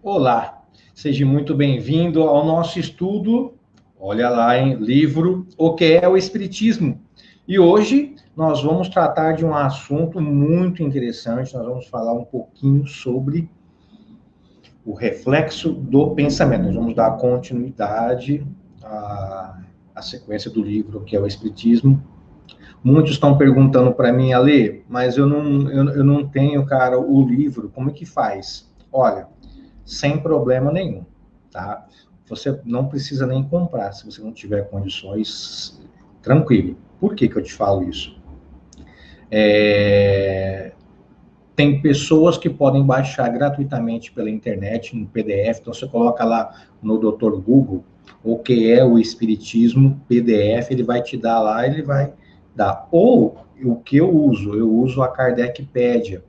Olá, seja muito bem-vindo ao nosso estudo, olha lá, em livro, O que é o Espiritismo. E hoje nós vamos tratar de um assunto muito interessante, nós vamos falar um pouquinho sobre o reflexo do pensamento. Nós vamos dar continuidade à sequência do livro, O que é o Espiritismo. Muitos estão perguntando para mim, Ale, mas eu não tenho, cara, o livro, como é que faz? Olha, sem problema nenhum, tá? Você não precisa nem comprar, se você não tiver condições, tranquilo. Por que que eu te falo isso? Tem pessoas que podem baixar gratuitamente pela internet, no PDF, então você coloca lá no Dr. Google, o que é o Espiritismo, PDF, ele vai te dar lá, ele vai dar. Ou, o que eu uso a Kardecpedia.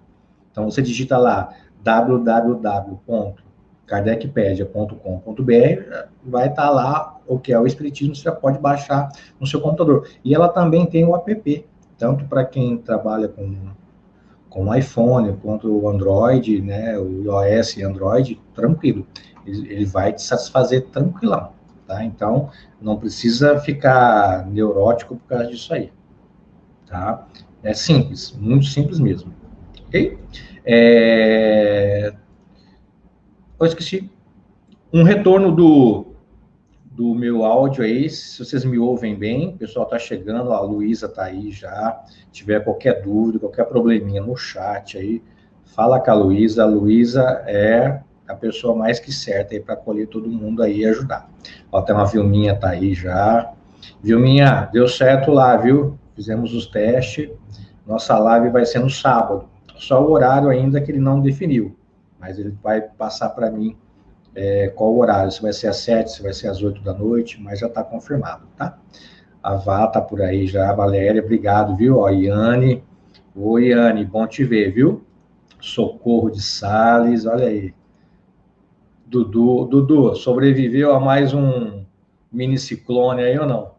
Então você digita lá, www.kardecpedia.com.br, vai estar lá o que é o Espiritismo, você já pode baixar no seu computador. E ela também tem o app, tanto para quem trabalha com iPhone, quanto o Android, né, o iOS e Android, tranquilo. Ele vai te satisfazer tranquilão, tá? Então, não precisa ficar neurótico por causa disso aí, tá? É simples, muito simples mesmo, ok? Eu esqueci. Um retorno do meu áudio aí, se vocês me ouvem bem, o pessoal está chegando, a Luísa está aí já. Se tiver qualquer dúvida, qualquer probleminha no chat aí, fala com a Luísa. A Luísa é a pessoa mais que certa aí para acolher todo mundo aí e ajudar. Ó, tem uma Vilminha tá aí já. Vilminha, deu certo lá, viu? Fizemos os testes. Nossa live vai ser no sábado. Só o horário ainda que ele não definiu, mas ele vai passar para mim qual o horário, se vai ser às 7, se vai ser às 8 da noite, mas já está confirmado, tá? A Vá tá por aí já, a Valéria, obrigado, viu? Ó, Iane, oi, Iane, bom te ver, viu? Socorro de Sales, olha aí. Dudu, sobreviveu a mais um mini ciclone aí ou não?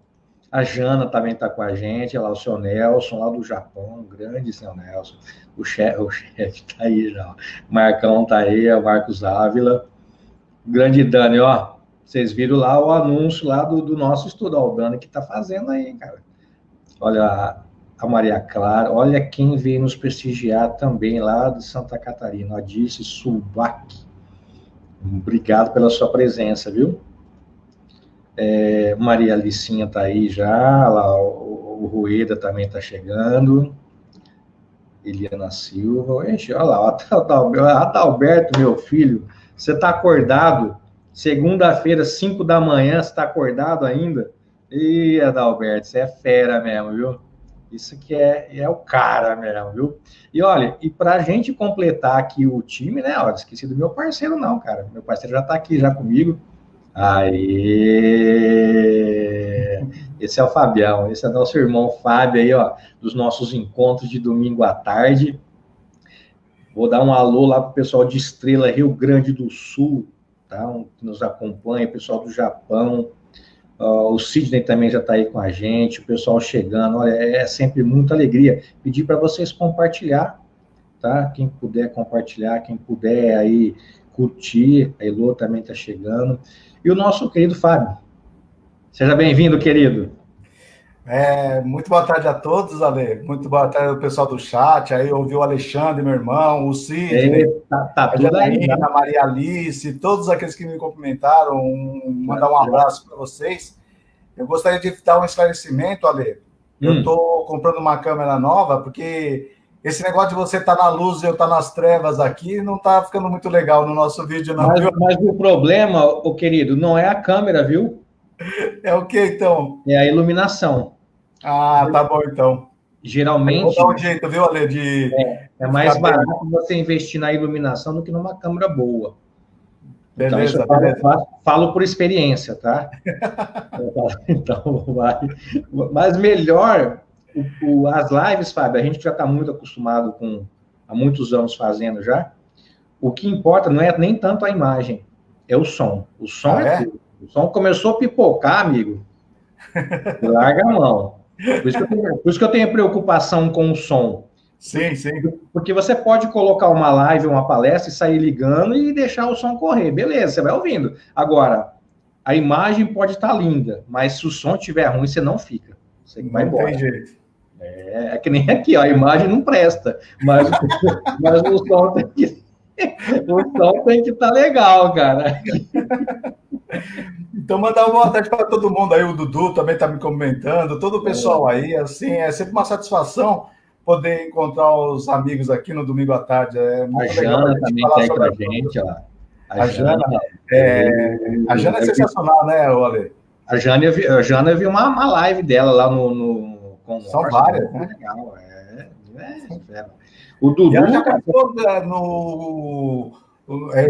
A Jana também está com a gente, lá o seu Nelson, lá do Japão, grande seu Nelson. O chefe tá aí já. O Marcão tá aí, é o Marcos Ávila. Grande Dani, ó, vocês viram lá o anúncio lá do nosso estudo, ó, o Dani que tá fazendo aí, cara. Olha a Maria Clara, olha quem veio nos prestigiar também lá de Santa Catarina, a Dirce Subac. Obrigado pela sua presença, viu? Maria Alicinha tá aí já, lá o Rueda também tá chegando. Eliana Silva, enche, olha lá, Adalberto, meu filho, você tá acordado? Segunda-feira, 5 da manhã, você tá acordado ainda? Ih, Adalberto, você é fera mesmo, viu? Isso que é o cara mesmo, viu? E olha, e pra gente completar aqui o time, né? Olha, esqueci do meu parceiro, não, cara. Meu parceiro já tá aqui já comigo. Aê! Esse é o Fabião, esse é nosso irmão Fábio aí, ó, dos nossos encontros de domingo à tarde. Vou dar um alô lá pro pessoal de Estrela, Rio Grande do Sul, tá? Que nos acompanha, o pessoal do Japão. O Sidney também já está aí com a gente, o pessoal chegando. Olha, é sempre muita alegria. Pedir para vocês compartilhar, tá? Quem puder compartilhar, quem puder aí curtir, a Elô também está chegando. E o nosso querido Fábio. Seja bem-vindo, querido. Muito boa tarde a todos, Ale. Muito boa tarde ao pessoal do chat. Aí ouvi o Alexandre, meu irmão, o Sidney, tá tudo aí, a Maria Alice, todos aqueles que me cumprimentaram. Mandar um abraço para vocês. Eu gostaria de dar um esclarecimento, Ale. Eu estou comprando uma câmera nova, porque esse negócio de você estar na luz e eu estar nas trevas aqui não está ficando muito legal no nosso vídeo, não. Mas o problema, ô querido, não é a câmera, viu? É o que, então? É a iluminação. Ah, tá bom, então. Geralmente... Vou dar um jeito, viu, Ale, É mais barato você investir na iluminação do que numa câmera boa. Beleza, então, beleza. Falo por experiência, tá? Então, vai. Mas melhor, as lives, Fábio, a gente já está muito acostumado há muitos anos fazendo já. O que importa não é nem tanto a imagem, é o som. O som é tudo. O som começou a pipocar, amigo. Larga a mão. Por isso que eu tenho preocupação com o som. Sim, sim. Porque você pode colocar uma live, uma palestra e sair ligando e deixar o som correr. Beleza, você vai ouvindo. Agora, a imagem pode estar linda, mas se o som estiver ruim, você não fica. Você vai embora. Não tem jeito. É que nem aqui, ó, a imagem não presta, mas o som tem que... O som tem que estar legal, cara. Então, mandar uma boa tarde para todo mundo aí. O Dudu também está me comentando, todo o pessoal aí. Assim, é sempre uma satisfação poder encontrar os amigos aqui no domingo à tarde. É muito legal a Jana também está aí com a gente, ó. A Jana é sensacional, né, Ale? A Jana, eu vi uma live dela lá com São várias, né? Legal, O Dudu... E ela já participou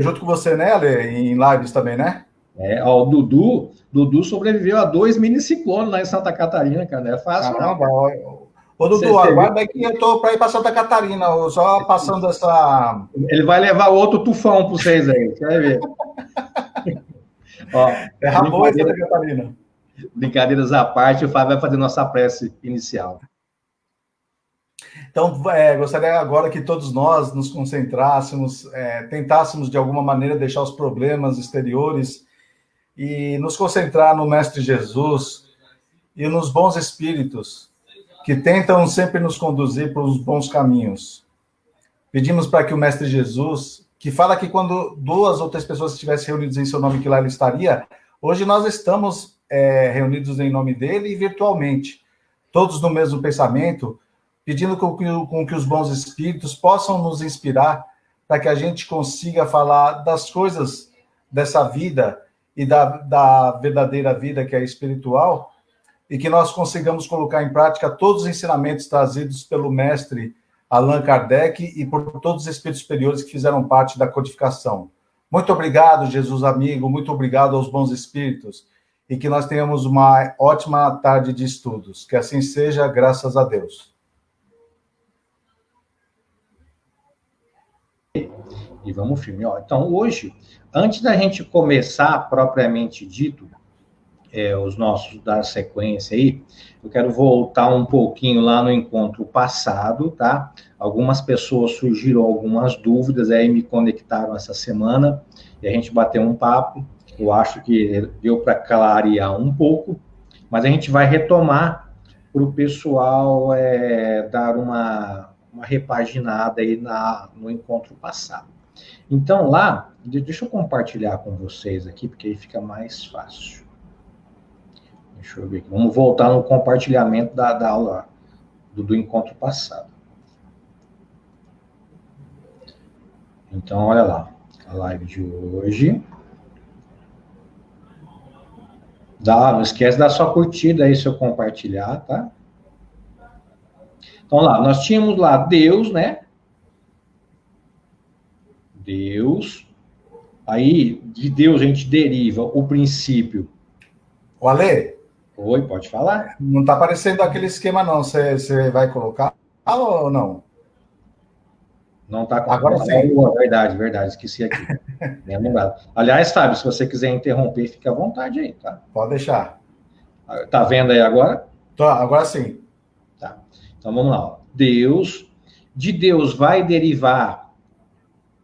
junto com você, né, Ale? Em lives também, né? Ó, o Dudu sobreviveu a 2 miniciclones lá em Santa Catarina, cara. Não é fácil, Caramba, não. Ô, Dudu, aguarda aí que eu tô para ir para Santa Catarina, só passando essa... Ele vai levar outro tufão para vocês aí, você vai ver. Ó, Terra boa em Santa Catarina. Brincadeiras à parte, o Fábio vai fazer nossa prece inicial. Então, gostaria agora que todos nós nos concentrássemos, tentássemos de alguma maneira deixar os problemas exteriores e nos concentrar no Mestre Jesus e nos bons espíritos que tentam sempre nos conduzir para os bons caminhos. Pedimos para que o Mestre Jesus, que fala que quando 2 ou 3 pessoas estivessem reunidas em seu nome, que lá ele estaria, hoje nós estamos reunidos em nome dele e virtualmente, todos no mesmo pensamento, pedindo com que os bons espíritos possam nos inspirar para que a gente consiga falar das coisas dessa vida e da verdadeira vida que é espiritual, e que nós consigamos colocar em prática todos os ensinamentos trazidos pelo mestre Allan Kardec e por todos os espíritos superiores que fizeram parte da codificação. Muito obrigado, Jesus amigo, muito obrigado aos bons espíritos, e que nós tenhamos uma ótima tarde de estudos. Que assim seja, graças a Deus. E vamos firme. Ó. Então, hoje, antes da gente começar propriamente dito, os nossos da sequência aí, eu quero voltar um pouquinho lá no encontro passado, tá? Algumas pessoas surgiram algumas dúvidas, aí me conectaram essa semana, e a gente bateu um papo, eu acho que deu para clarear um pouco, mas a gente vai retomar para o pessoal dar uma repaginada aí no encontro passado. Então, lá, deixa eu compartilhar com vocês aqui, porque aí fica mais fácil. Deixa eu ver aqui. Vamos voltar no compartilhamento da aula do encontro passado. Então, olha lá. A live de hoje. Não esquece de dar sua curtida aí, se eu compartilhar, tá? Então, lá, nós tínhamos lá Deus, né? Deus. Aí, de Deus, a gente deriva o princípio. O Ale? Oi, pode falar? Não está aparecendo aquele esquema, não. Você vai colocar ou não? Não está com... Agora sim. Verdade, esqueci aqui. Bem lembrado. Aliás, Fábio, se você quiser interromper, fica à vontade aí, tá? Pode deixar. Tá vendo aí agora? Agora sim. Tá. Então, vamos lá. Ó. De Deus vai derivar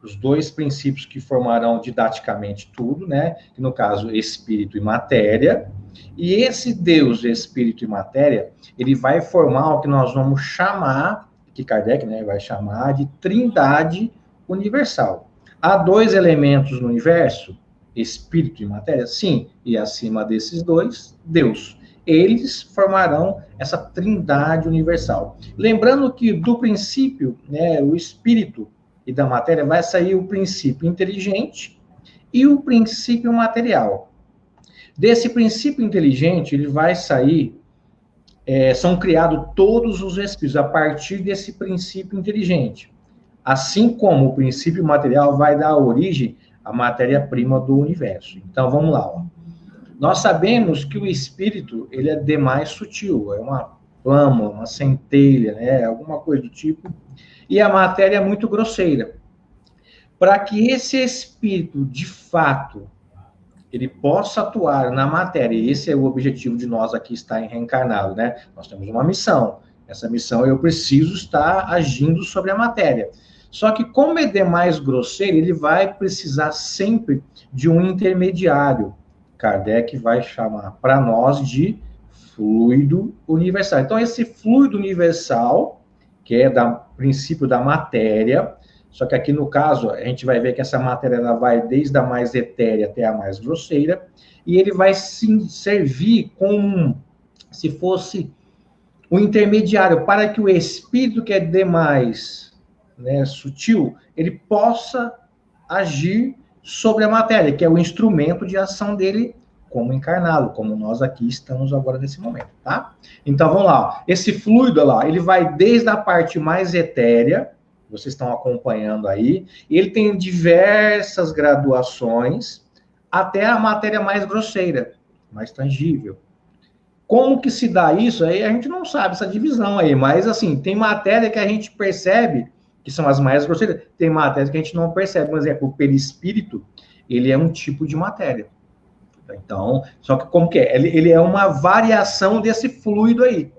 os 2 princípios que formarão didaticamente tudo, né? Que, no caso, espírito e matéria. E esse Deus, espírito e matéria, ele vai formar o que nós vamos chamar, que Kardec, né, vai chamar de trindade universal. Há 2 elementos no universo, espírito e matéria? Sim, e acima desses 2, Deus. Eles formarão essa trindade universal. Lembrando que do princípio, né, o espírito e da matéria vai sair o princípio inteligente e o princípio material. Desse princípio inteligente, ele vai sair, são criados todos os espíritos a partir desse princípio inteligente. Assim como o princípio material vai dar origem à matéria-prima do universo. Então, vamos lá. Ó. Nós sabemos que o espírito, ele é demais sutil, é uma flama, uma centelha, né, alguma coisa do tipo, e a matéria é muito grosseira. Para que esse espírito, de fato, ele possa atuar na matéria, e esse é o objetivo de nós aqui estar reencarnado, né? Nós temos uma missão, Essa missão eu preciso estar agindo sobre a matéria. Só que como é demais grosseiro, ele vai precisar sempre de um intermediário. Kardec vai chamar para nós de fluido universal. Então, esse fluido universal, que é do princípio da matéria, só que aqui no caso, a gente vai ver que essa matéria ela vai desde a mais etérea até a mais grosseira, e ele vai sim servir como se fosse um intermediário para que o espírito que é demais, né, sutil, ele possa agir sobre a matéria, que é o instrumento de ação dele como encarnado, como nós aqui estamos agora nesse momento, tá? Então, vamos lá. Esse fluido, lá, ele vai desde a parte mais etérea, vocês estão acompanhando aí, e ele tem diversas graduações até a matéria mais grosseira, mais tangível. Como que se dá isso? Aí a gente não sabe essa divisão aí, mas assim, tem matéria que a gente percebe, que são as mais grosseiras, tem matéria que a gente não percebe. Por exemplo, o perispírito, ele é um tipo de matéria. Então, só que como que é? Ele é uma variação desse fluido aí.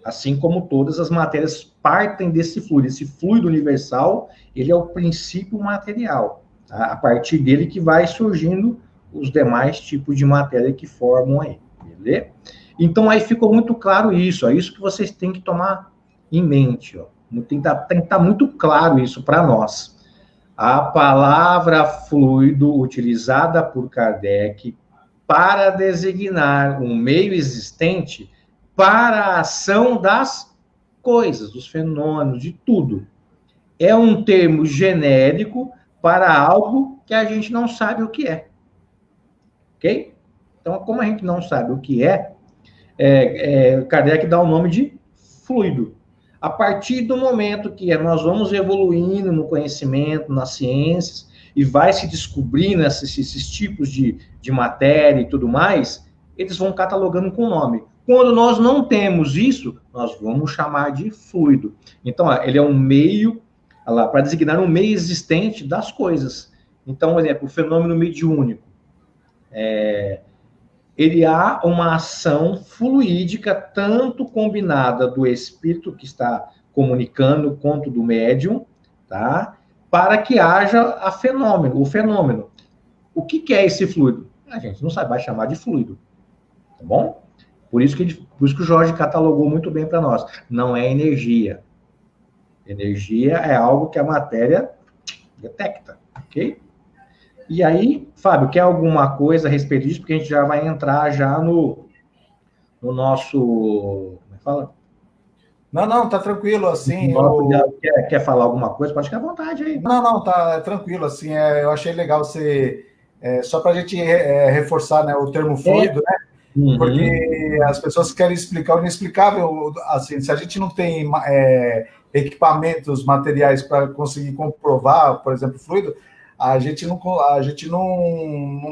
Assim como todas as matérias partem desse fluido. Esse fluido universal, ele é o princípio material. Tá? A partir dele que vai surgindo os demais tipos de matéria que formam aí. Beleza? Então, aí ficou muito claro isso. É isso que vocês têm que tomar em mente. Ó. Tem que estar muito claro isso para nós. A palavra fluido utilizada por Kardec para designar um meio existente para a ação das coisas, dos fenômenos, de tudo. É um termo genérico para algo que a gente não sabe o que é. Ok? Então, como a gente não sabe o que Kardec dá o nome de fluido. A partir do momento que nós vamos evoluindo no conhecimento, nas ciências, e vai se descobrindo esses tipos de matéria e tudo mais, eles vão catalogando com nome. Quando nós não temos isso, nós vamos chamar de fluido. Então, ele é um meio, para designar um meio existente das coisas. Então, por exemplo, o fenômeno mediúnico. Ele há uma ação fluídica, tanto combinada do espírito que está comunicando, quanto do médium, tá? Para que haja o fenômeno. O que é esse fluido? A gente não sabe, vai chamar de fluido, tá bom? Por isso que o Jorge catalogou muito bem para nós. Não é energia. Energia é algo que a matéria detecta, ok? E aí, Fábio, quer alguma coisa a respeito disso? Porque a gente já vai entrar já no nosso... Como é que fala? Não, tá tranquilo, assim... Quer falar alguma coisa? Pode ficar à vontade aí. Não, tá tranquilo, assim, eu achei legal você... só para a gente reforçar, né, o termo fluido, né? Uhum. Porque as pessoas querem explicar o inexplicável, assim, se a gente não tem equipamentos materiais para conseguir comprovar, por exemplo, fluido, a gente não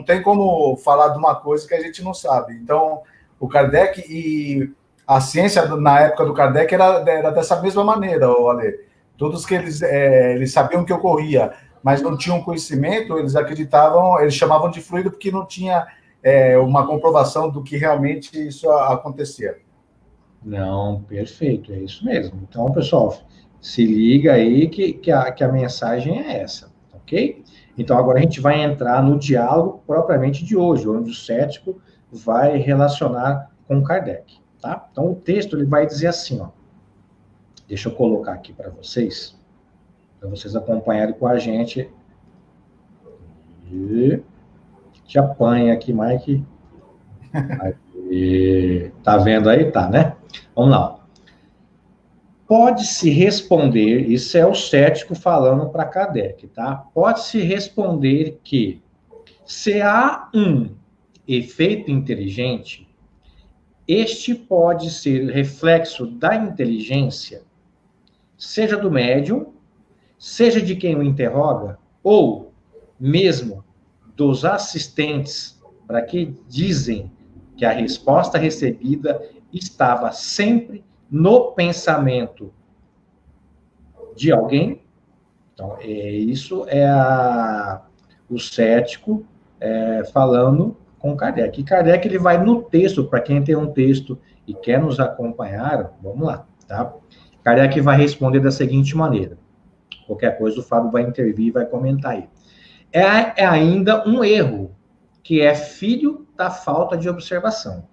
tem como falar de uma coisa que a gente não sabe. Então, o Kardec e a ciência, na época do Kardec, era dessa mesma maneira, Ale. Todos que eles sabiam o que ocorria, mas não tinham conhecimento, eles acreditavam, eles chamavam de fluido porque não tinha uma comprovação do que realmente isso acontecia. Não, perfeito, é isso mesmo. Então, pessoal, se liga aí que a mensagem é essa, ok? Então, agora a gente vai entrar no diálogo propriamente de hoje, onde o cético vai relacionar com Kardec, tá? Então, o texto ele vai dizer assim, ó. Deixa eu colocar aqui para vocês acompanharem com a gente. E te apanha aqui, Mike. Aí, tá vendo aí? Tá, né? Vamos lá. Pode-se responder, isso é o cético falando para Kardec, tá? Pode-se responder que se há um efeito inteligente, este pode ser reflexo da inteligência, seja do médium, seja de quem o interroga, ou mesmo dos assistentes, para que dizem que a resposta recebida estava sempre no pensamento de alguém. Então, isso é o cético falando com Kardec. E Kardec ele vai no texto, para quem tem um texto e quer nos acompanhar, vamos lá, tá? Kardec vai responder da seguinte maneira. Qualquer coisa o Fábio vai intervir e vai comentar aí. É ainda um erro, que é filho da falta de observação.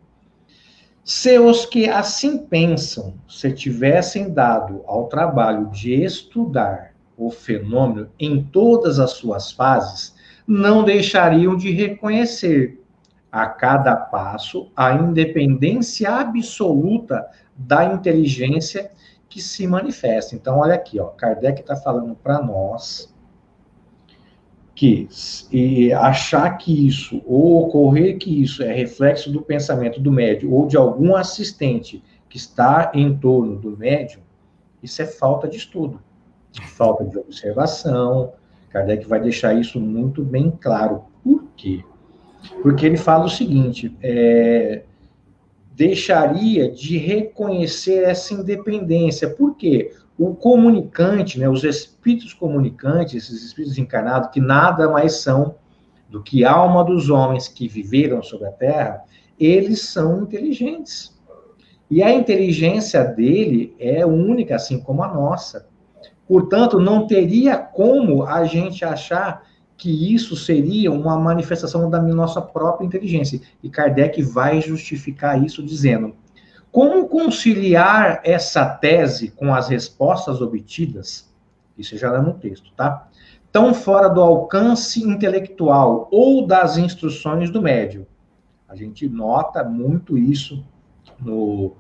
Se os que assim pensam se tivessem dado ao trabalho de estudar o fenômeno em todas as suas fases, não deixariam de reconhecer a cada passo a independência absoluta da inteligência que se manifesta. Então, olha aqui, ó, Kardec está falando para nós que achar que isso, ou ocorrer que isso é reflexo do pensamento do médium ou de algum assistente que está em torno do médium, isso é falta de estudo, falta de observação. Kardec vai deixar isso muito bem claro. Por quê? Porque ele fala o seguinte, deixaria de reconhecer essa independência. Por quê? O comunicante, né, os espíritos comunicantes, esses espíritos encarnados, que nada mais são do que a alma dos homens que viveram sobre a Terra, eles são inteligentes. E a inteligência dele é única, assim como a nossa. Portanto, não teria como a gente achar que isso seria uma manifestação da nossa própria inteligência. E Kardec vai justificar isso dizendo: como conciliar essa tese com as respostas obtidas? Isso já no texto, tá? Tão fora do alcance intelectual ou das instruções do médium. A gente nota muito isso no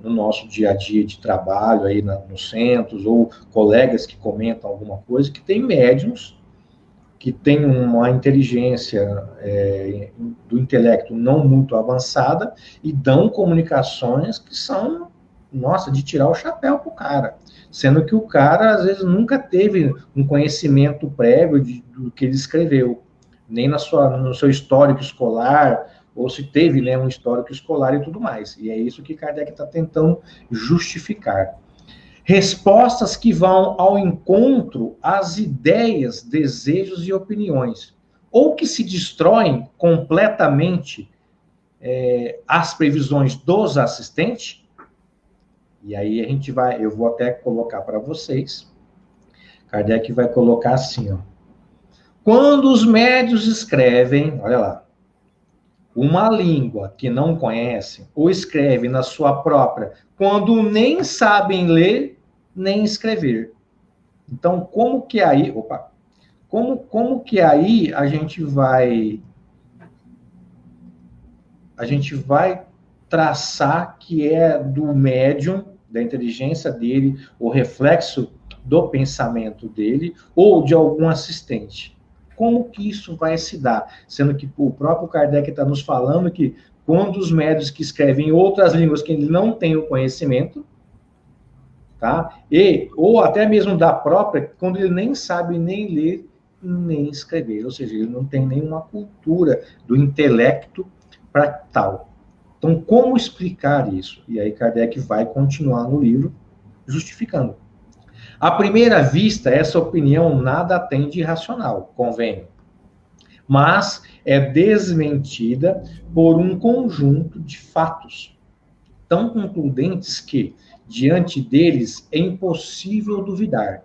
nosso dia a dia de trabalho aí nos centros, ou colegas que comentam alguma coisa, que tem médiums que têm uma inteligência do intelecto não muito avançada e dão comunicações que são, nossa, de tirar o chapéu pro cara. Sendo que o cara, às vezes, nunca teve um conhecimento prévio do que ele escreveu, nem no seu histórico escolar, ou se teve, né, um histórico escolar e tudo mais. E é isso que Kardec está tentando justificar. Respostas que vão ao encontro às ideias, desejos e opiniões, ou que se destroem completamente as previsões dos assistentes. E aí eu vou até colocar para vocês. Kardec vai colocar assim, ó. Quando os médios escrevem, olha lá, uma língua que não conhecem, ou escrevem na sua própria, quando nem sabem ler, nem escrever. Então, como que aí a gente vai traçar que é do médium, da inteligência dele, o reflexo do pensamento dele, ou de algum assistente? Como que isso vai se dar? Sendo que o próprio Kardec está nos falando que quando os médios que escrevem em outras línguas que ele não tem o conhecimento, tá? Ou até mesmo da própria, quando ele nem sabe nem ler, nem escrever, ou seja, ele não tem nenhuma cultura do intelecto para tal. Então, como explicar isso? E aí Kardec vai continuar no livro justificando. À primeira vista, essa opinião nada tem de irracional, convenho, mas é desmentida por um conjunto de fatos tão concludentes que, diante deles, é impossível duvidar.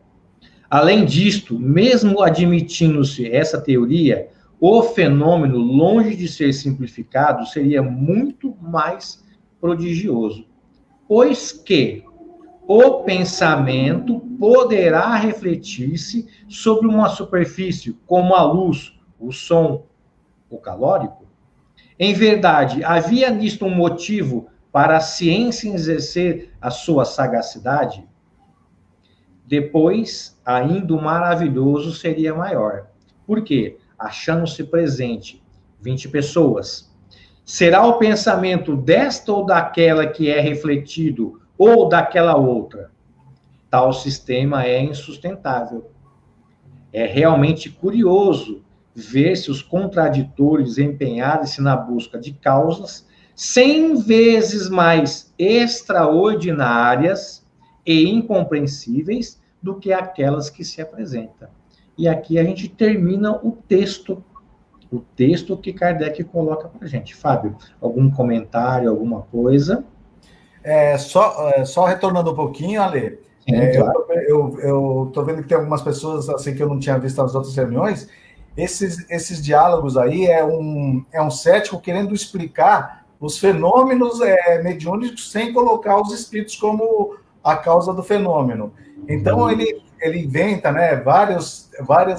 Além disto, mesmo admitindo-se essa teoria, o fenômeno, longe de ser simplificado, seria muito mais prodigioso, pois que o pensamento poderá refletir-se sobre uma superfície, como a luz, o som, o calórico? Em verdade, havia nisto um motivo para a ciência exercer a sua sagacidade? Depois, ainda o maravilhoso seria maior. Por quê? Achando-se presente 20 pessoas. Será o pensamento desta ou daquela que é refletido, ou daquela outra? Tal sistema é insustentável. É realmente curioso ver-se os contraditores empenharem-se na busca de causas 100 vezes mais extraordinárias e incompreensíveis do que aquelas que se apresentam. E aqui a gente termina o texto o texto que Kardec coloca para a gente. Fábio, algum comentário, alguma coisa? Só retornando um pouquinho, Ale, Sim, claro. eu tô vendo que tem algumas pessoas assim que eu não tinha visto nas outras reuniões. Esses diálogos aí é um cético querendo explicar os fenômenos mediúnicos sem colocar os espíritos como a causa do fenômeno. Então ele inventa, né, várias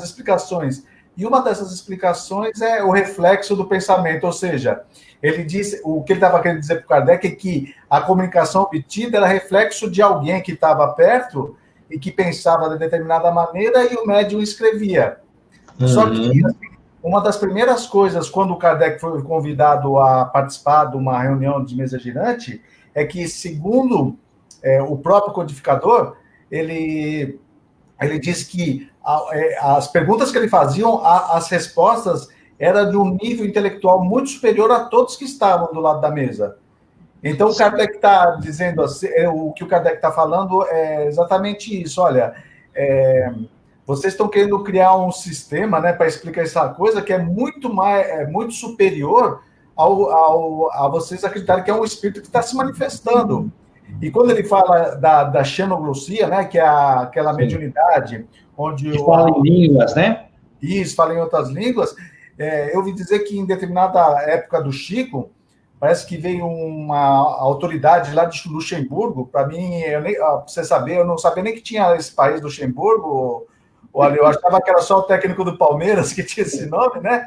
explicações. E uma dessas explicações é o reflexo do pensamento, ou seja, ele disse, o que ele estava querendo dizer para o Kardec é que a comunicação obtida era reflexo de alguém que estava perto e que pensava de determinada maneira e o médium escrevia. Só que assim, uma das primeiras coisas, quando o Kardec foi convidado a participar de uma reunião de mesa girante, é que, segundo o próprio codificador, ele disse que as perguntas que ele fazia, as respostas eram de um nível intelectual muito superior a todos que estavam do lado da mesa. Então, o Kardec está dizendo, o que o Kardec está falando é exatamente isso. Olha, vocês estão querendo criar um sistema, né, para explicar essa coisa que é muito superior a vocês acreditarem que é um espírito que está se manifestando. E quando ele fala da xenoglossia, né, que é aquela mediunidade, onde... Que fala em línguas, né? Isso, fala em outras línguas. Eu ouvi dizer que em determinada época do Chico, parece que veio uma autoridade lá de Luxemburgo. Para mim, pra você saber, eu não sabia nem que tinha esse país, Luxemburgo. Olha, eu achava que era só o técnico do Palmeiras que tinha esse nome, né?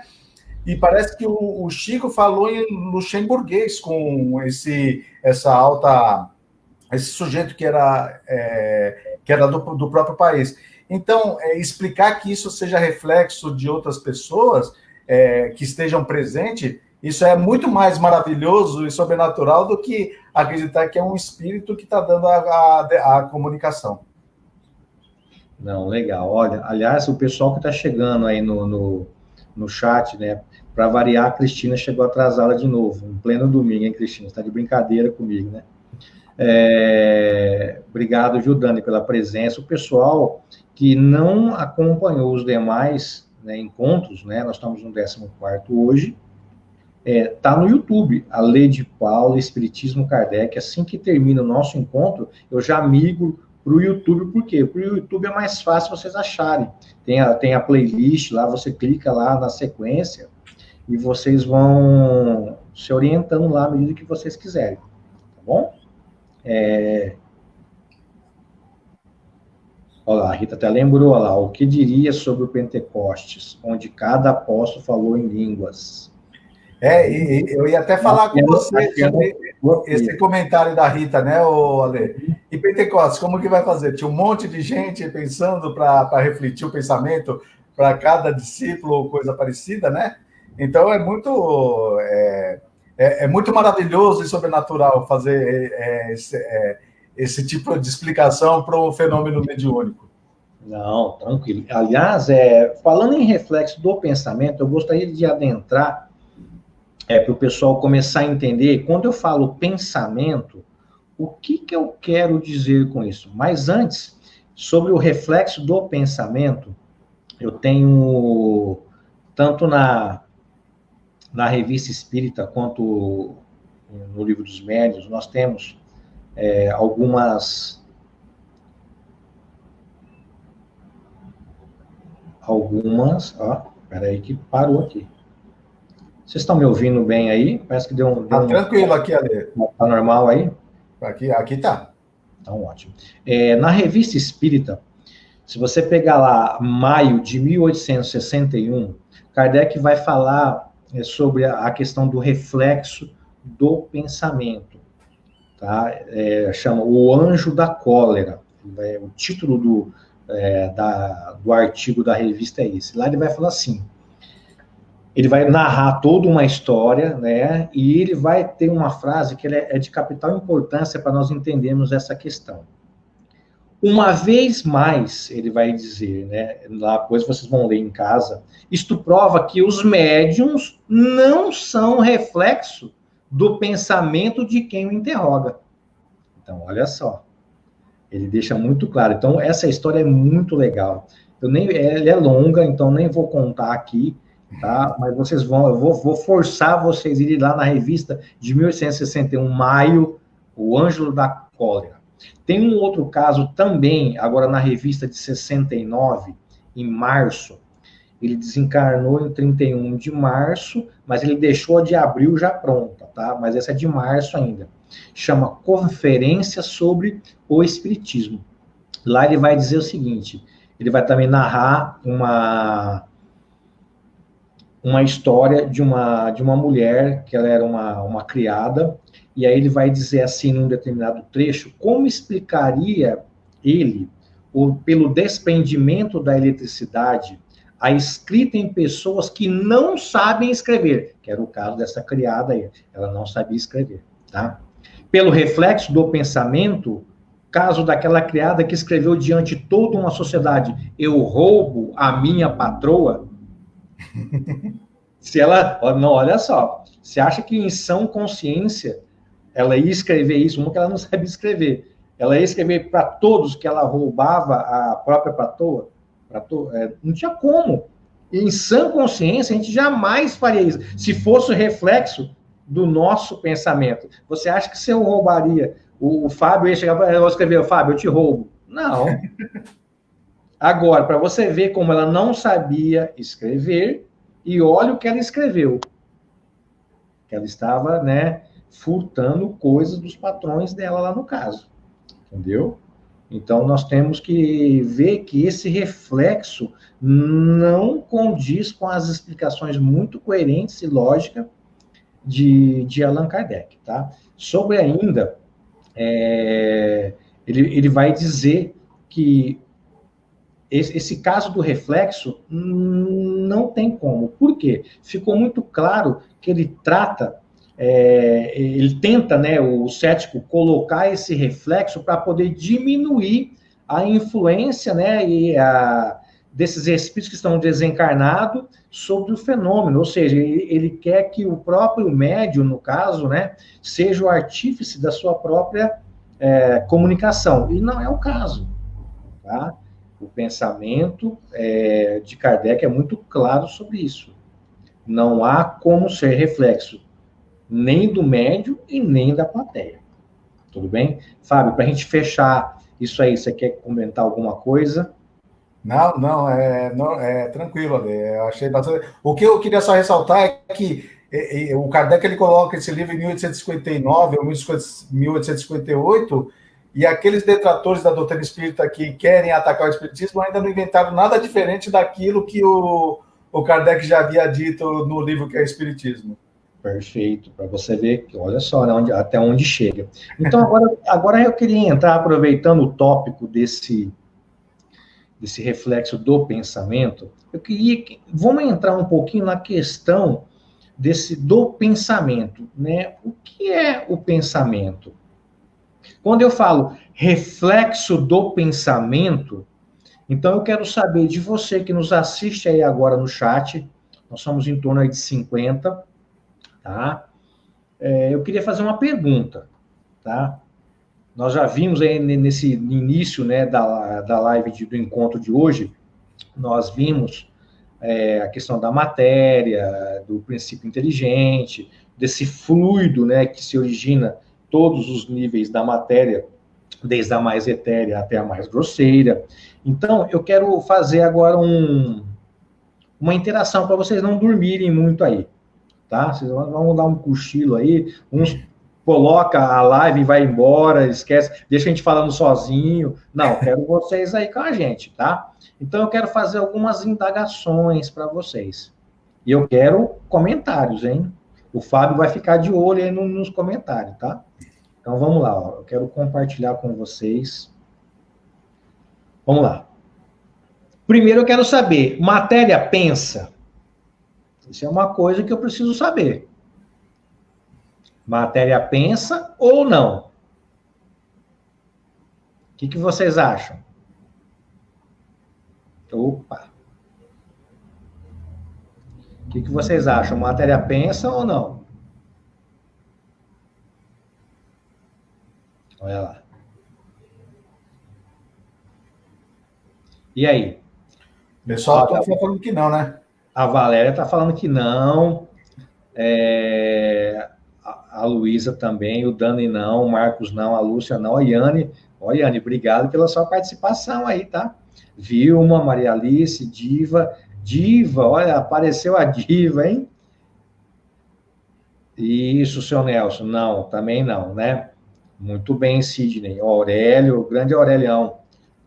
E parece que o Chico falou em luxemburguês com esse sujeito que era do próprio país. Então, explicar que isso seja reflexo de outras pessoas que estejam presentes, isso é muito mais maravilhoso e sobrenatural do que acreditar que é um espírito que está dando a comunicação. Não, legal. Olha, aliás, o pessoal que está chegando aí no chat, né? Para variar, a Cristina chegou atrasada de novo, em pleno domingo, hein, Cristina? Está de brincadeira comigo, né? Obrigado, viu, Dani, pela presença. O pessoal que não acompanhou os demais, né, encontros, né? Nós estamos no 14º hoje. Tá no YouTube, a Lei de Paula, Espiritismo Kardec. Assim que termina o nosso encontro, eu já migro para o YouTube. Por quê? Para o YouTube é mais fácil vocês acharem. Tem a playlist lá, você clica lá na sequência e vocês vão se orientando lá à medida que vocês quiserem. Tá bom? Olha lá, a Rita até lembrou, olha lá, o que diria sobre o Pentecostes, onde cada apóstolo falou em línguas. E eu ia até falar com você sobre esse comentário da Rita, né, Ale? E Pentecostes, como que vai fazer? Tinha um monte de gente pensando para refletir o pensamento para cada discípulo ou coisa parecida, né? Então é muito maravilhoso e sobrenatural fazer esse tipo de explicação para o fenômeno mediúnico. Não, tranquilo. Aliás, falando em reflexo do pensamento, eu gostaria de adentrar para o pessoal começar a entender, quando eu falo pensamento, o que eu quero dizer com isso? Mas antes, sobre o reflexo do pensamento, eu tenho, tanto na Revista Espírita, quanto no Livro dos Médiuns, nós temos algumas, peraí que parou aqui. Vocês estão me ouvindo bem aí? Parece que deu tranquilo aqui, Ale. Tá normal aí? Aqui tá. Então, ótimo. Na Revista Espírita, se você pegar lá, maio de 1861, Kardec vai falar sobre a questão do reflexo do pensamento. Tá? Chama O Anjo da Cólera. O título do artigo da revista é esse. Lá ele vai falar assim, ele vai narrar toda uma história, né? E ele vai ter uma frase que é de capital importância para nós entendermos essa questão. Uma vez mais, ele vai dizer, né? Lá, depois vocês vão ler em casa, isto prova que os médiuns não são reflexo do pensamento de quem o interroga. Então, olha só. Ele deixa muito claro. Então, essa história é muito legal. Ela é longa, então nem vou contar aqui. tá? Mas vocês vão, eu vou forçar vocês a irem lá na revista de 1861, Maio, O Ângelo da Cólera. Tem um outro caso também, agora na revista de 69, em março. Ele desencarnou em 31 de março, mas ele deixou a de abril já pronta, tá? Mas essa é de março ainda. Chama Conferência sobre o Espiritismo. Lá ele vai dizer o seguinte, ele vai também narrar uma história de uma mulher, que ela era uma criada, e aí ele vai dizer assim, num determinado trecho, como explicaria ele, pelo desprendimento da eletricidade, a escrita em pessoas que não sabem escrever, que era o caso dessa criada aí, ela não sabia escrever, tá? Pelo reflexo do pensamento, caso daquela criada que escreveu diante de toda uma sociedade, eu roubo a minha patroa. Se ela, não, olha só, você acha que em sã consciência ela ia escrever isso, uma que ela não sabe escrever, ela ia escrever para todos que ela roubava a própria patroa? Não tinha como. Em sã consciência, a gente jamais faria isso. Se fosse o reflexo do nosso pensamento. Você acha que se eu roubaria, o Fábio ia chegar para ela e escrever, Fábio, eu te roubo? Não. Agora, para você ver como ela não sabia escrever, e olha o que ela escreveu. Que ela estava, né, furtando coisas dos patrões dela lá no caso. Entendeu? Então, nós temos que ver que esse reflexo não condiz com as explicações muito coerentes e lógicas de Allan Kardec, tá? Sobre ainda, ele vai dizer que esse caso do reflexo não tem como. Por quê? Ficou muito claro que ele trata, ele tenta, né, o cético, colocar esse reflexo para poder diminuir a influência, né, desses espíritos que estão desencarnados sobre o fenômeno. Ou seja, ele quer que o próprio médium, no caso, né, seja o artífice da sua própria comunicação. E não é o caso, tá? O pensamento de Kardec é muito claro sobre isso. Não há como ser reflexo nem do médium e nem da plateia. Tudo bem? Fábio, para a gente fechar isso aí, você quer comentar alguma coisa? Não, é tranquilo, Ale. Eu achei bastante. O que eu queria só ressaltar é que o Kardec ele coloca esse livro em 1859 ou 1858, e aqueles detratores da doutrina espírita que querem atacar o espiritismo ainda não inventaram nada diferente daquilo que o Kardec já havia dito no livro que é Espiritismo. Perfeito, para você ver que, olha só, né, até onde chega. Então, agora eu queria entrar, aproveitando o tópico desse reflexo do pensamento, vamos entrar um pouquinho na questão do pensamento, né? O que é o pensamento? Quando eu falo reflexo do pensamento, então eu quero saber de você que nos assiste aí agora no chat, nós somos em torno aí de 50, tá? Eu queria fazer uma pergunta, tá? Nós já vimos aí nesse início, né, da live do encontro de hoje, nós vimos a questão da matéria, do princípio inteligente, desse fluido, né, que se origina todos os níveis da matéria, desde a mais etérea até a mais grosseira. Então, eu quero fazer agora uma interação para vocês não dormirem muito aí, tá? Vocês vão dar um cochilo aí, uns coloca a live e vai embora, esquece, deixa a gente falando sozinho. Não, quero vocês aí com a gente, tá? Então, eu quero fazer algumas indagações para vocês. E eu quero comentários, hein? O Fábio vai ficar de olho aí nos comentários, tá? Então, vamos lá, ó. Eu quero compartilhar com vocês. Vamos lá. Primeiro, eu quero saber, matéria pensa? Isso é uma coisa que eu preciso saber. Matéria pensa ou não? O que vocês acham? Opa! O que vocês acham? Matéria pensa ou não? Olha lá. E aí? O pessoal está falando que não, né? A Valéria está falando que não. A Luísa também, o Dani não, o Marcos não, a Lúcia não, a Yane. Ó, Yane, obrigado pela sua participação aí, tá? Vilma, Maria Alice, Diva. Diva, olha, apareceu a Diva, hein? Isso, seu Nelson. Não, também não, né? Muito bem, Sidney. Aurélio, grande Aurelião.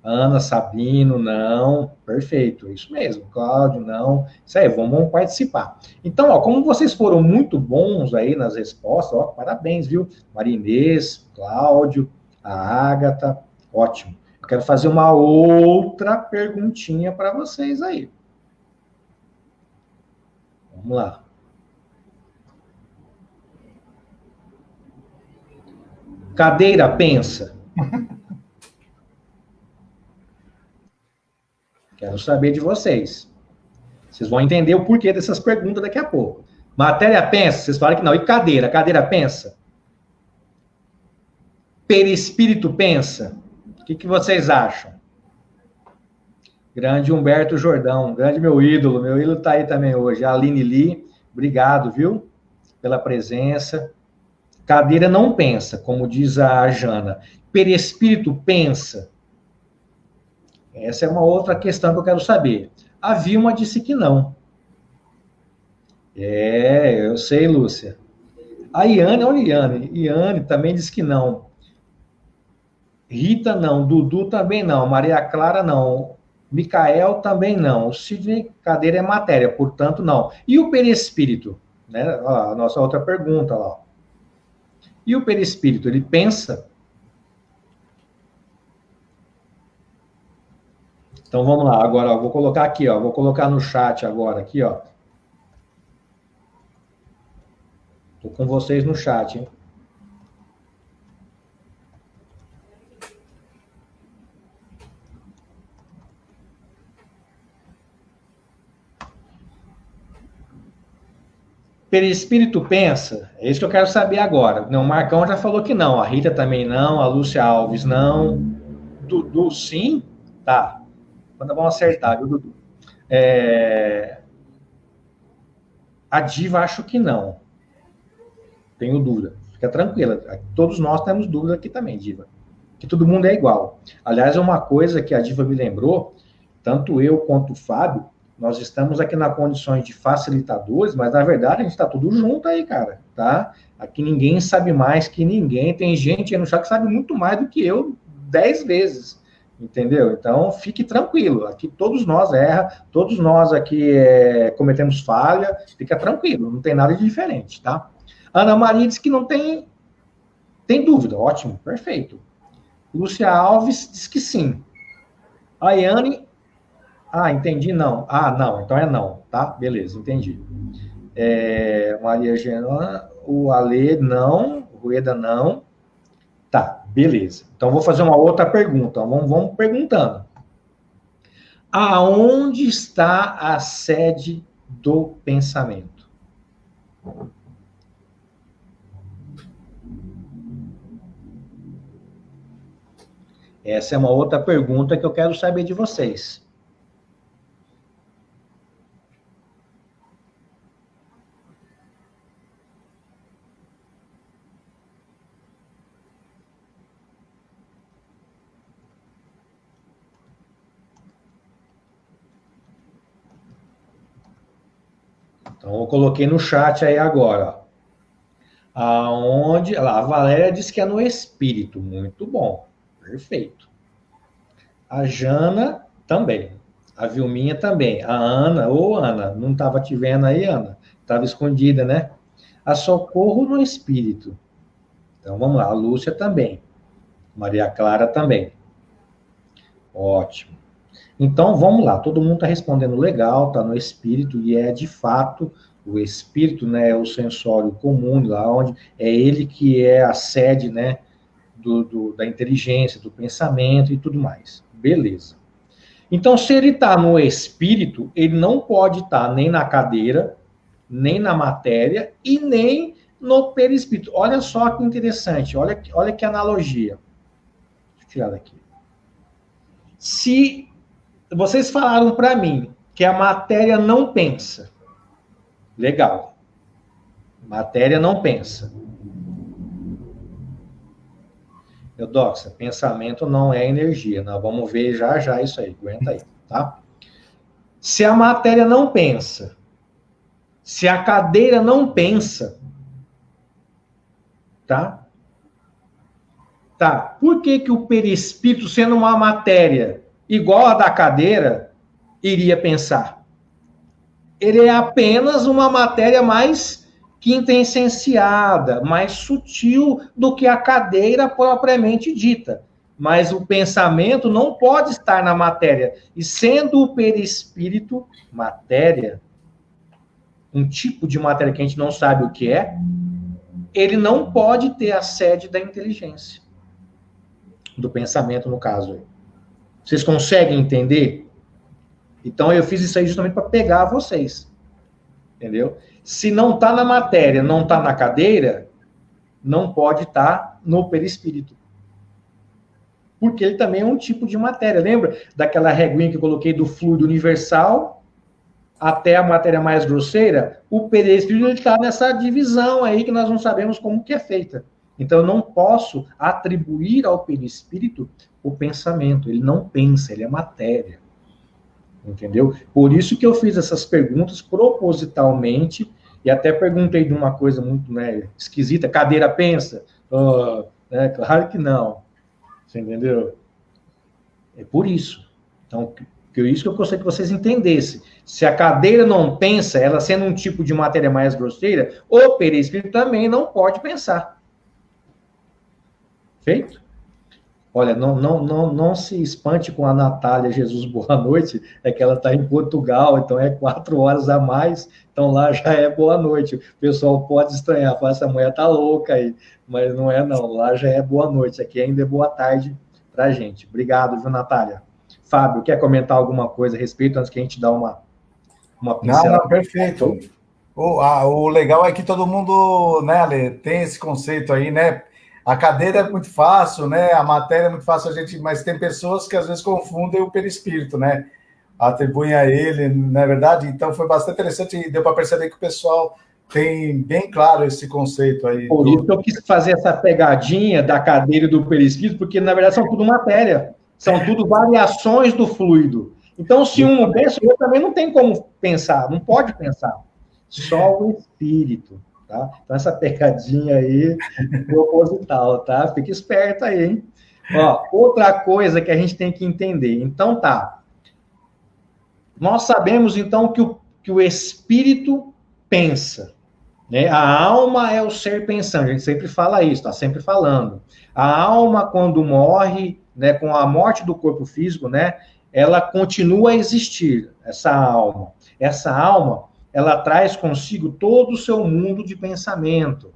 Ana Sabino, não. Perfeito, isso mesmo. Cláudio, não. Isso aí, vamos participar. Então, ó, como vocês foram muito bons aí nas respostas, ó, parabéns, viu? Maria Inês, Cláudio, a Ágata, ótimo. Eu quero fazer uma outra perguntinha para vocês aí. Vamos lá. Cadeira pensa. Quero saber de vocês. Vocês vão entender o porquê dessas perguntas daqui a pouco. Matéria pensa? Vocês falam que não. E cadeira? Cadeira pensa? Perispírito pensa? O que vocês acham? Grande Humberto Jordão, grande meu ídolo está aí também hoje. A Aline Lee, obrigado, viu? Pela presença. Cadeira não pensa, como diz a Jana. Perispírito pensa? Essa é uma outra questão que eu quero saber. A Vilma disse que não. Eu sei, Lúcia. A Iane, olha Iane também disse que não. Rita não, Dudu também não, Maria Clara não, Micael também não, o Sidney, cadeira é matéria, portanto não. E o perispírito? Né? Ó, a nossa outra pergunta lá. E o perispírito, ele pensa? Então vamos lá, agora ó, vou colocar aqui, ó, vou colocar no chat agora, aqui, ó. Tô com vocês no chat, hein? Perispírito pensa? É isso que eu quero saber agora. Não, o Marcão já falou que não, a Rita também não, a Lúcia Alves não, Dudu sim? Tá. Quando vamos acertar, viu, Dudu? A Diva acho que não. Tenho dúvida. Fica tranquila. Todos nós temos dúvida aqui também, Diva. Que todo mundo é igual. Aliás, é uma coisa que a Diva me lembrou, tanto eu quanto o Fábio, nós estamos aqui na condições de facilitadores, mas na verdade a gente está tudo junto aí, cara, tá? Aqui ninguém sabe mais que ninguém. Tem gente aí no chat que sabe muito mais do que eu 10 vezes, entendeu? Então, fique tranquilo. Aqui todos nós erra, todos nós aqui cometemos falha. Fica tranquilo, não tem nada de diferente, tá? Ana Maria disse que não tem dúvida. Ótimo, perfeito. Lúcia Alves diz que sim. A Yane... entendi, não. Não, então é não, tá? Beleza, entendi. Maria Gena, o Alê, não. Rueda, não. Tá, beleza. Então, vou fazer uma outra pergunta. Vamos perguntando. Aonde está a sede do pensamento? Essa é uma outra pergunta que eu quero saber de vocês. Então, eu coloquei no chat aí agora. Aonde... A Valéria disse que é no espírito. Muito bom. Perfeito. A Jana também. A Vilminha também. A Ana, Ana, não estava te vendo aí, Ana? Estava escondida, né? A Socorro no espírito. Então, vamos lá. A Lúcia também. Maria Clara também. Ótimo. Então, vamos lá. Todo mundo está respondendo legal, está no espírito, e é de fato o espírito, né? É o sensório comum, lá onde é ele que é a sede, né? Da inteligência, do pensamento e tudo mais. Beleza. Então, se ele está no espírito, ele não pode estar nem na cadeira, nem na matéria e nem no perispírito. Olha só que interessante, olha que analogia. Deixa eu tirar daqui. Se vocês falaram para mim que a matéria não pensa. Legal. Matéria não pensa. Eudoxia, pensamento não é energia. Nós vamos ver já já isso aí. Aguenta aí, tá? Se a matéria não pensa, se a cadeira não pensa, tá? Tá. Por que que o perispírito, sendo uma matéria igual a da cadeira, iria pensar? Ele é apenas uma matéria mais quintessenciada, mais sutil do que a cadeira propriamente dita. Mas o pensamento não pode estar na matéria. E sendo o perispírito matéria, um tipo de matéria que a gente não sabe o que é, ele não pode ter a sede da inteligência. Do pensamento, no caso. Vocês conseguem entender? Então, eu fiz isso aí justamente para pegar vocês. Entendeu? Se não está na matéria, não está na cadeira, não pode estar no perispírito. Porque ele também é um tipo de matéria. Lembra daquela reguinha que eu coloquei do fluido universal até a matéria mais grosseira? O perispírito está nessa divisão aí que nós não sabemos como que é feita. Então, eu não posso atribuir ao perispírito o pensamento. Ele não pensa, ele é matéria. Entendeu? Por isso que eu fiz essas perguntas propositalmente e até perguntei de uma coisa muito, né, esquisita. Cadeira pensa? Claro que não. Você entendeu? É por isso. Então, isso que eu gostaria que vocês entendessem. Se a cadeira não pensa, ela sendo um tipo de matéria mais grosseira, o perispírito também não pode pensar. Feito? Olha, não se espante com a Natália Jesus, boa noite, é que ela está em Portugal, então é 4 horas a mais, então lá já é boa noite. O pessoal pode estranhar, falar, essa mulher tá louca aí, mas não é não, lá já é boa noite, aqui ainda é boa tarde pra gente. Obrigado, viu, Natália? Fábio, quer comentar alguma coisa a respeito, antes que a gente dá uma pincelada? Não, perfeito. O legal é que todo mundo, né, Ale, tem esse conceito aí, né? A cadeira é muito fácil, né? A matéria é muito fácil, mas tem pessoas que às vezes confundem o perispírito, né? Atribuem a ele, não é verdade? Então foi bastante interessante e deu para perceber que o pessoal tem bem claro esse conceito aí. Por isso que eu quis fazer essa pegadinha da cadeira e do perispírito, porque na verdade são tudo matéria, são tudo variações do fluido. Então, se um não pensa, o outro também não tem como pensar, não pode pensar. Só o espírito. Tá? Então, essa pegadinha aí, proposital, tá? Fica esperto aí, hein? Ó, outra coisa que a gente tem que entender. Então, tá. Nós sabemos, então, que o espírito pensa. Né? A alma é o ser pensante. A gente sempre fala isso, está sempre falando. A alma, quando morre, né, com a morte do corpo físico, né, ela continua a existir, essa alma. Essa alma, ela traz consigo todo o seu mundo de pensamento.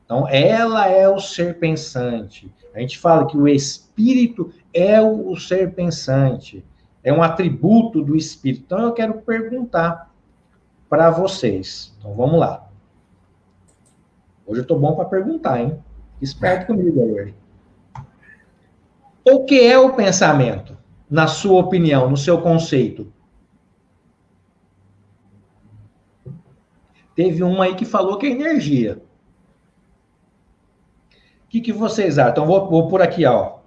Então, ela é o ser pensante. A gente fala que o espírito é o ser pensante. É um atributo do espírito. Então, eu quero perguntar para vocês. Então, vamos lá. Hoje eu estou bom para perguntar, hein? Esperto comigo, aí. O que é o pensamento, na sua opinião, no seu conceito? Teve um aí que falou que é energia. O que vocês acham? Então, vou por aqui, ó.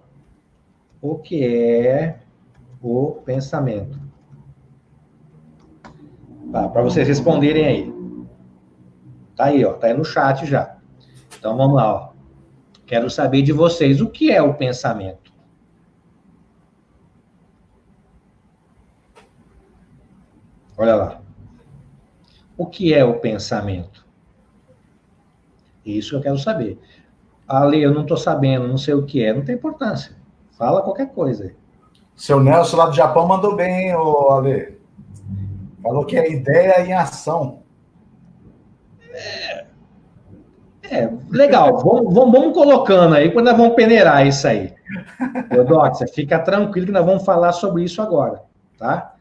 O que é o pensamento? Tá, para vocês responderem aí. Tá aí, ó. Tá aí no chat já. Então, vamos lá, ó. Quero saber de vocês, o que é o pensamento? Olha lá. O que é o pensamento? Isso eu quero saber. Ale, eu não estou sabendo, não sei o que é. Não tem importância. Fala qualquer coisa. Seu Nelson lá do Japão mandou bem, Ale. Falou que é ideia em ação. Legal. Vamos colocando aí, quando nós vamos peneirar isso aí. Eudoxia, fica tranquilo que nós vamos falar sobre isso agora, tá?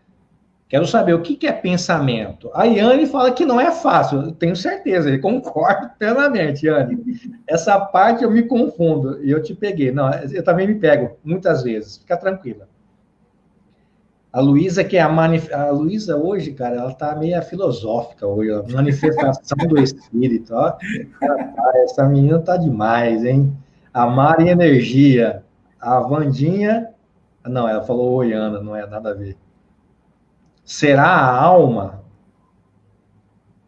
Quero saber o que é pensamento. A Yane fala que não é fácil, eu tenho certeza, eu concordo plenamente, Yane. Essa parte eu me confundo e eu te peguei. Não, eu também me pego, muitas vezes, fica tranquila. A Luísa, a Luísa hoje, cara, ela tá meio filosófica hoje, a manifestação do espírito, ó. Essa menina tá demais, hein? A Mari Energia, a Vandinha, não, ela falou oi, Ana, não é nada a ver. Será a alma?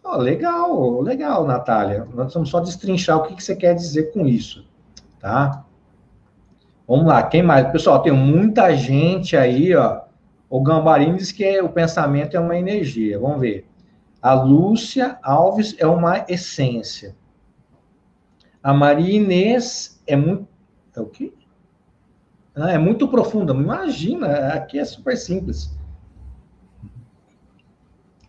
Oh, legal, legal, Natália. Nós vamos só destrinchar o que você quer dizer com isso, tá? Vamos lá, quem mais? Pessoal, tem muita gente aí, ó. O Gambarini diz que o pensamento é uma energia. Vamos ver. A Lúcia Alves é uma essência. A Maria Inês é muito... É o quê? Ah, é muito profunda. Imagina, aqui é super simples.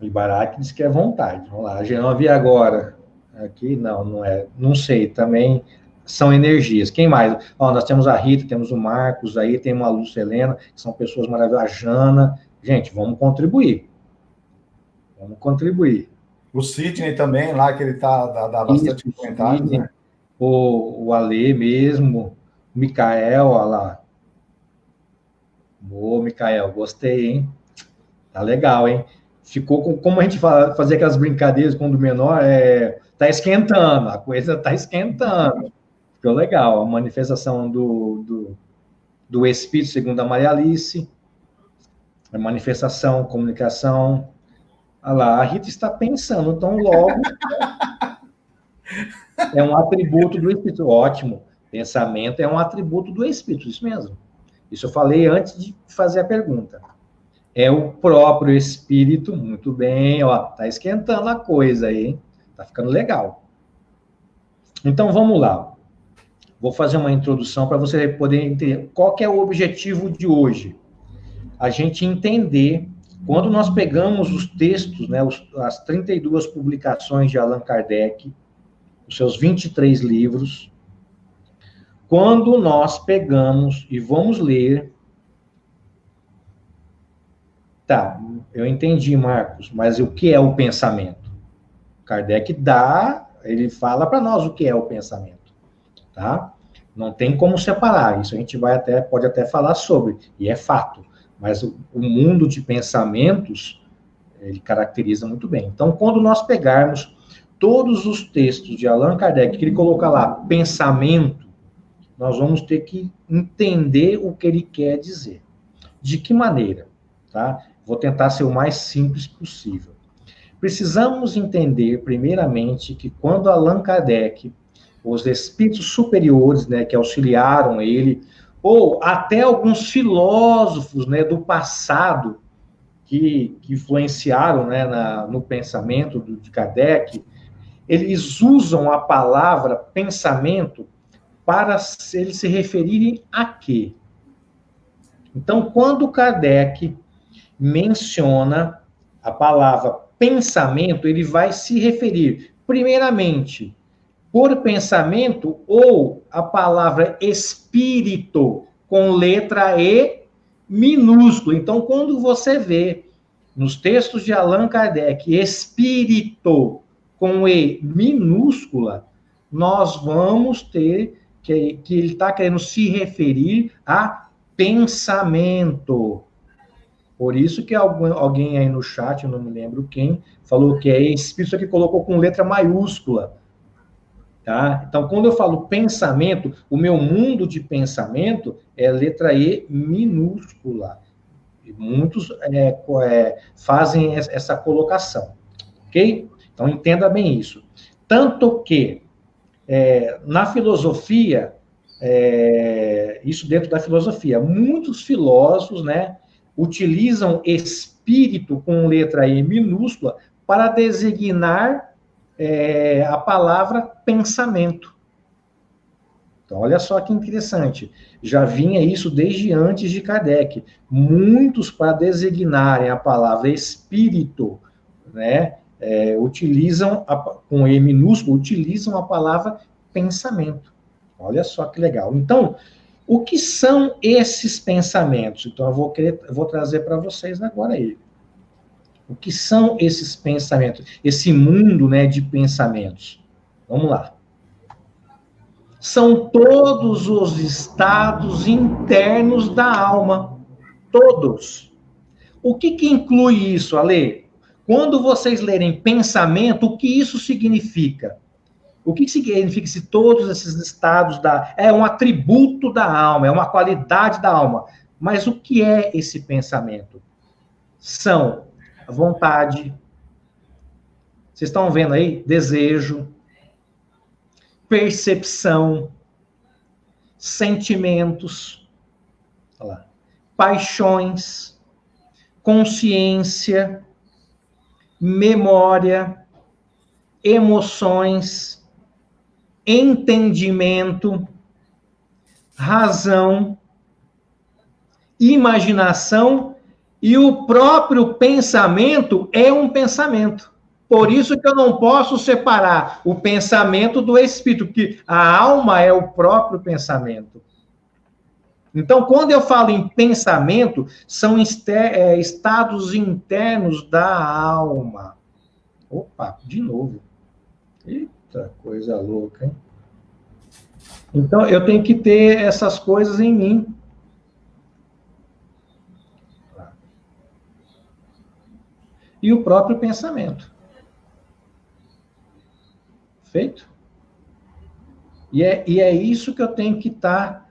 O Ibaraki diz que é vontade. Vamos lá. Eu vi agora. Aqui, não é. Não sei, também são energias. Quem mais? Ó, nós temos a Rita, temos o Marcos aí, tem uma Lúcia Helena, que são pessoas maravilhosas. A Jana. Gente, vamos contribuir. Vamos contribuir. O Sidney também, lá que ele dá bastante comentários, né? O Ale mesmo, o Micael, olha lá. Ô, Micael, gostei, hein? Tá legal, hein? Ficou como a gente fazia aquelas brincadeiras quando menor, tá esquentando, a coisa tá esquentando. Ficou legal, a manifestação do Espírito, segundo a Maria Alice, a manifestação, comunicação. Olha lá, a Rita está pensando, então logo é um atributo do Espírito. Ótimo, pensamento é um atributo do Espírito, isso mesmo. Isso eu falei antes de fazer a pergunta. É o próprio Espírito, muito bem, ó, tá esquentando a coisa aí, hein? Tá ficando legal. Então, vamos lá. Vou fazer uma introdução para você poder entender qual que é o objetivo de hoje. A gente entender, quando nós pegamos os textos, né, as 32 publicações de Allan Kardec, os seus 23 livros, quando nós pegamos e vamos ler... Tá, eu entendi, Marcos, mas o que é o pensamento? Kardec ele fala para nós o que é o pensamento, tá? Não tem como separar, isso a gente pode até falar sobre, e é fato, mas o mundo de pensamentos, ele caracteriza muito bem. Então, quando nós pegarmos todos os textos de Allan Kardec, que ele coloca lá, pensamento, nós vamos ter que entender o que ele quer dizer. De que maneira, tá? Vou tentar ser o mais simples possível. Precisamos entender, primeiramente, que quando Allan Kardec, os espíritos superiores, né, que auxiliaram ele, ou até alguns filósofos, né, do passado, que influenciaram, né, no pensamento de Kardec, eles usam a palavra pensamento para eles se referirem a quê? Então, quando Kardec menciona a palavra pensamento, ele vai se referir, primeiramente, por pensamento, ou a palavra espírito, com letra E minúscula. Então, quando você vê nos textos de Allan Kardec, espírito com E minúscula, nós vamos ter que ele está querendo se referir a pensamento. Por isso que alguém aí no chat, eu não me lembro quem, falou que é espírito, só que colocou com letra maiúscula. Tá? Então, quando eu falo pensamento, o meu mundo de pensamento é letra E minúscula. E muitos fazem essa colocação. Ok? Então, entenda bem isso. Tanto que, na filosofia, isso dentro da filosofia, muitos filósofos, né, utilizam espírito com letra E minúscula para designar a palavra pensamento. Então, olha só que interessante. Já vinha isso desde antes de Kardec. Muitos, para designarem a palavra espírito, né, utilizam, com E minúsculo, utilizam a palavra pensamento. Olha só que legal. Então, o que são esses pensamentos? Então, eu vou trazer para vocês agora aí. O que são esses pensamentos? Esse mundo, né, de pensamentos. Vamos lá. São todos os estados internos da alma. Todos. O que inclui isso, Ale? Quando vocês lerem pensamento, o que isso significa? O que significa se todos esses estados é um atributo da alma, é uma qualidade da alma. Mas o que é esse pensamento? São a vontade, vocês estão vendo aí? Desejo, percepção, sentimentos, olha lá, paixões, consciência, memória, emoções, entendimento, razão, imaginação, e o próprio pensamento é um pensamento. Por isso que eu não posso separar o pensamento do espírito, porque a alma é o próprio pensamento. Então, quando eu falo em pensamento, são estados internos da alma. Opa, de novo. Eita, coisa louca, hein? Então, eu tenho que ter essas coisas em mim. E o próprio pensamento. Feito? E é isso que eu tenho que estar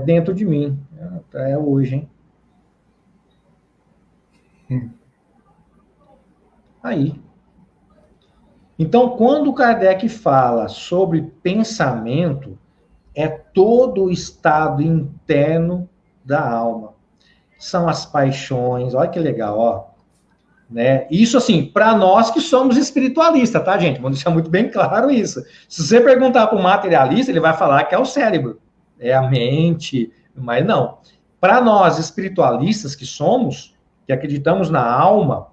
dentro de mim. É hoje, hein? Aí. Então, quando Kardec fala sobre pensamento, é todo o estado interno da alma. São as paixões, olha que legal, ó. Né? Isso, assim, para nós que somos espiritualistas, tá, gente? Vamos deixar muito bem claro isso. Se você perguntar para um materialista, ele vai falar que é o cérebro, é a mente, mas não. Para nós espiritualistas que somos, que acreditamos na alma,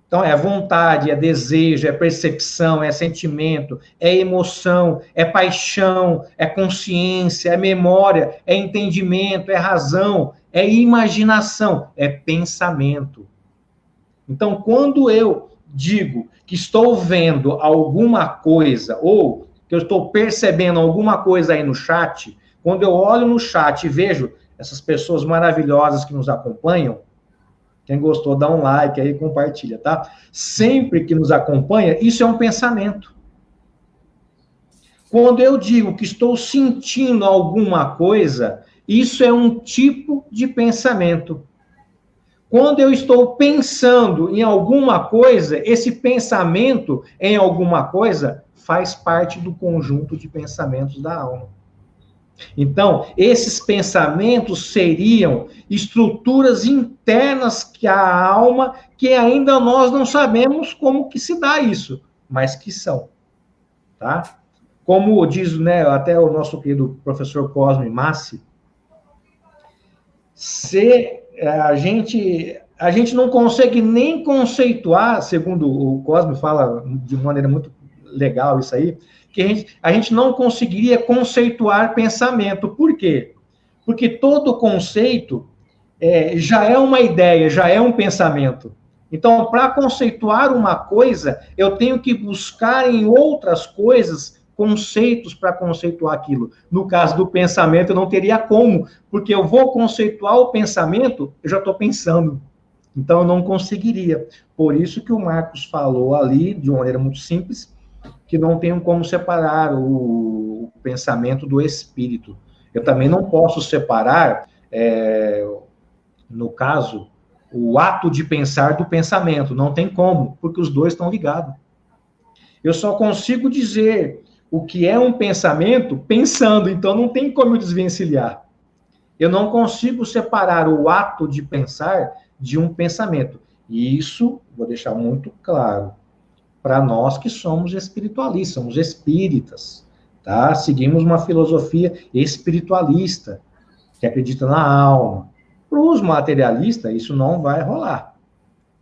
então é vontade, é desejo, é percepção, é sentimento, é emoção, é paixão, é consciência, é memória, é entendimento, é razão, é imaginação, é pensamento. Então, quando eu digo que estou vendo alguma coisa, ou que eu estou percebendo alguma coisa aí no chat, quando eu olho no chat e vejo essas pessoas maravilhosas que nos acompanham, quem gostou, dá um like aí, compartilha, tá? Sempre que nos acompanha, isso é um pensamento. Quando eu digo que estou sentindo alguma coisa, isso é um tipo de pensamento. Quando eu estou pensando em alguma coisa, esse pensamento em alguma coisa faz parte do conjunto de pensamentos da alma. Então, esses pensamentos seriam estruturas internas que a alma, que ainda nós não sabemos como que se dá isso, mas que são, tá? Como diz, né, até o nosso querido professor Cosme Massi, a gente não consegue nem conceituar, segundo o Cosme fala de maneira muito legal isso aí, que a gente não conseguiria conceituar pensamento. Por quê? Porque todo conceito já é uma ideia, já é um pensamento. Então, para conceituar uma coisa, eu tenho que buscar em outras coisas conceitos para conceituar aquilo. No caso do pensamento, eu não teria como, porque eu vou conceituar o pensamento, eu já estou pensando. Então, eu não conseguiria. Por isso que o Marcos falou ali, de uma maneira muito simples, que não tem como separar o pensamento do espírito. Eu também não posso separar, no caso, o ato de pensar do pensamento. Não tem como, porque os dois estão ligados. Eu só consigo dizer o que é um pensamento pensando, então não tem como eu desvencilhar. Eu não consigo separar o ato de pensar de um pensamento. E isso, vou deixar muito claro, para nós que somos espiritualistas, somos espíritas, tá? Seguimos uma filosofia espiritualista, que acredita na alma. Para os materialistas, isso não vai rolar.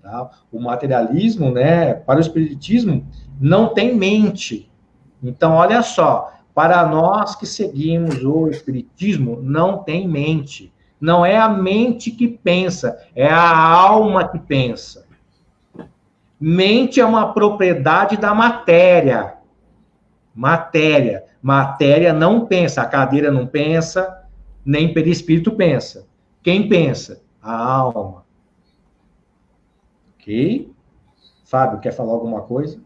Tá? O materialismo, né, para o espiritismo, não tem mente. Então, olha só, para nós que seguimos o espiritismo, não tem mente. Não é a mente que pensa, é a alma que pensa. Mente é uma propriedade da matéria. Matéria. Matéria não pensa. A cadeira não pensa, nem perispírito pensa. Quem pensa? A alma. Ok? Fábio, quer falar alguma coisa?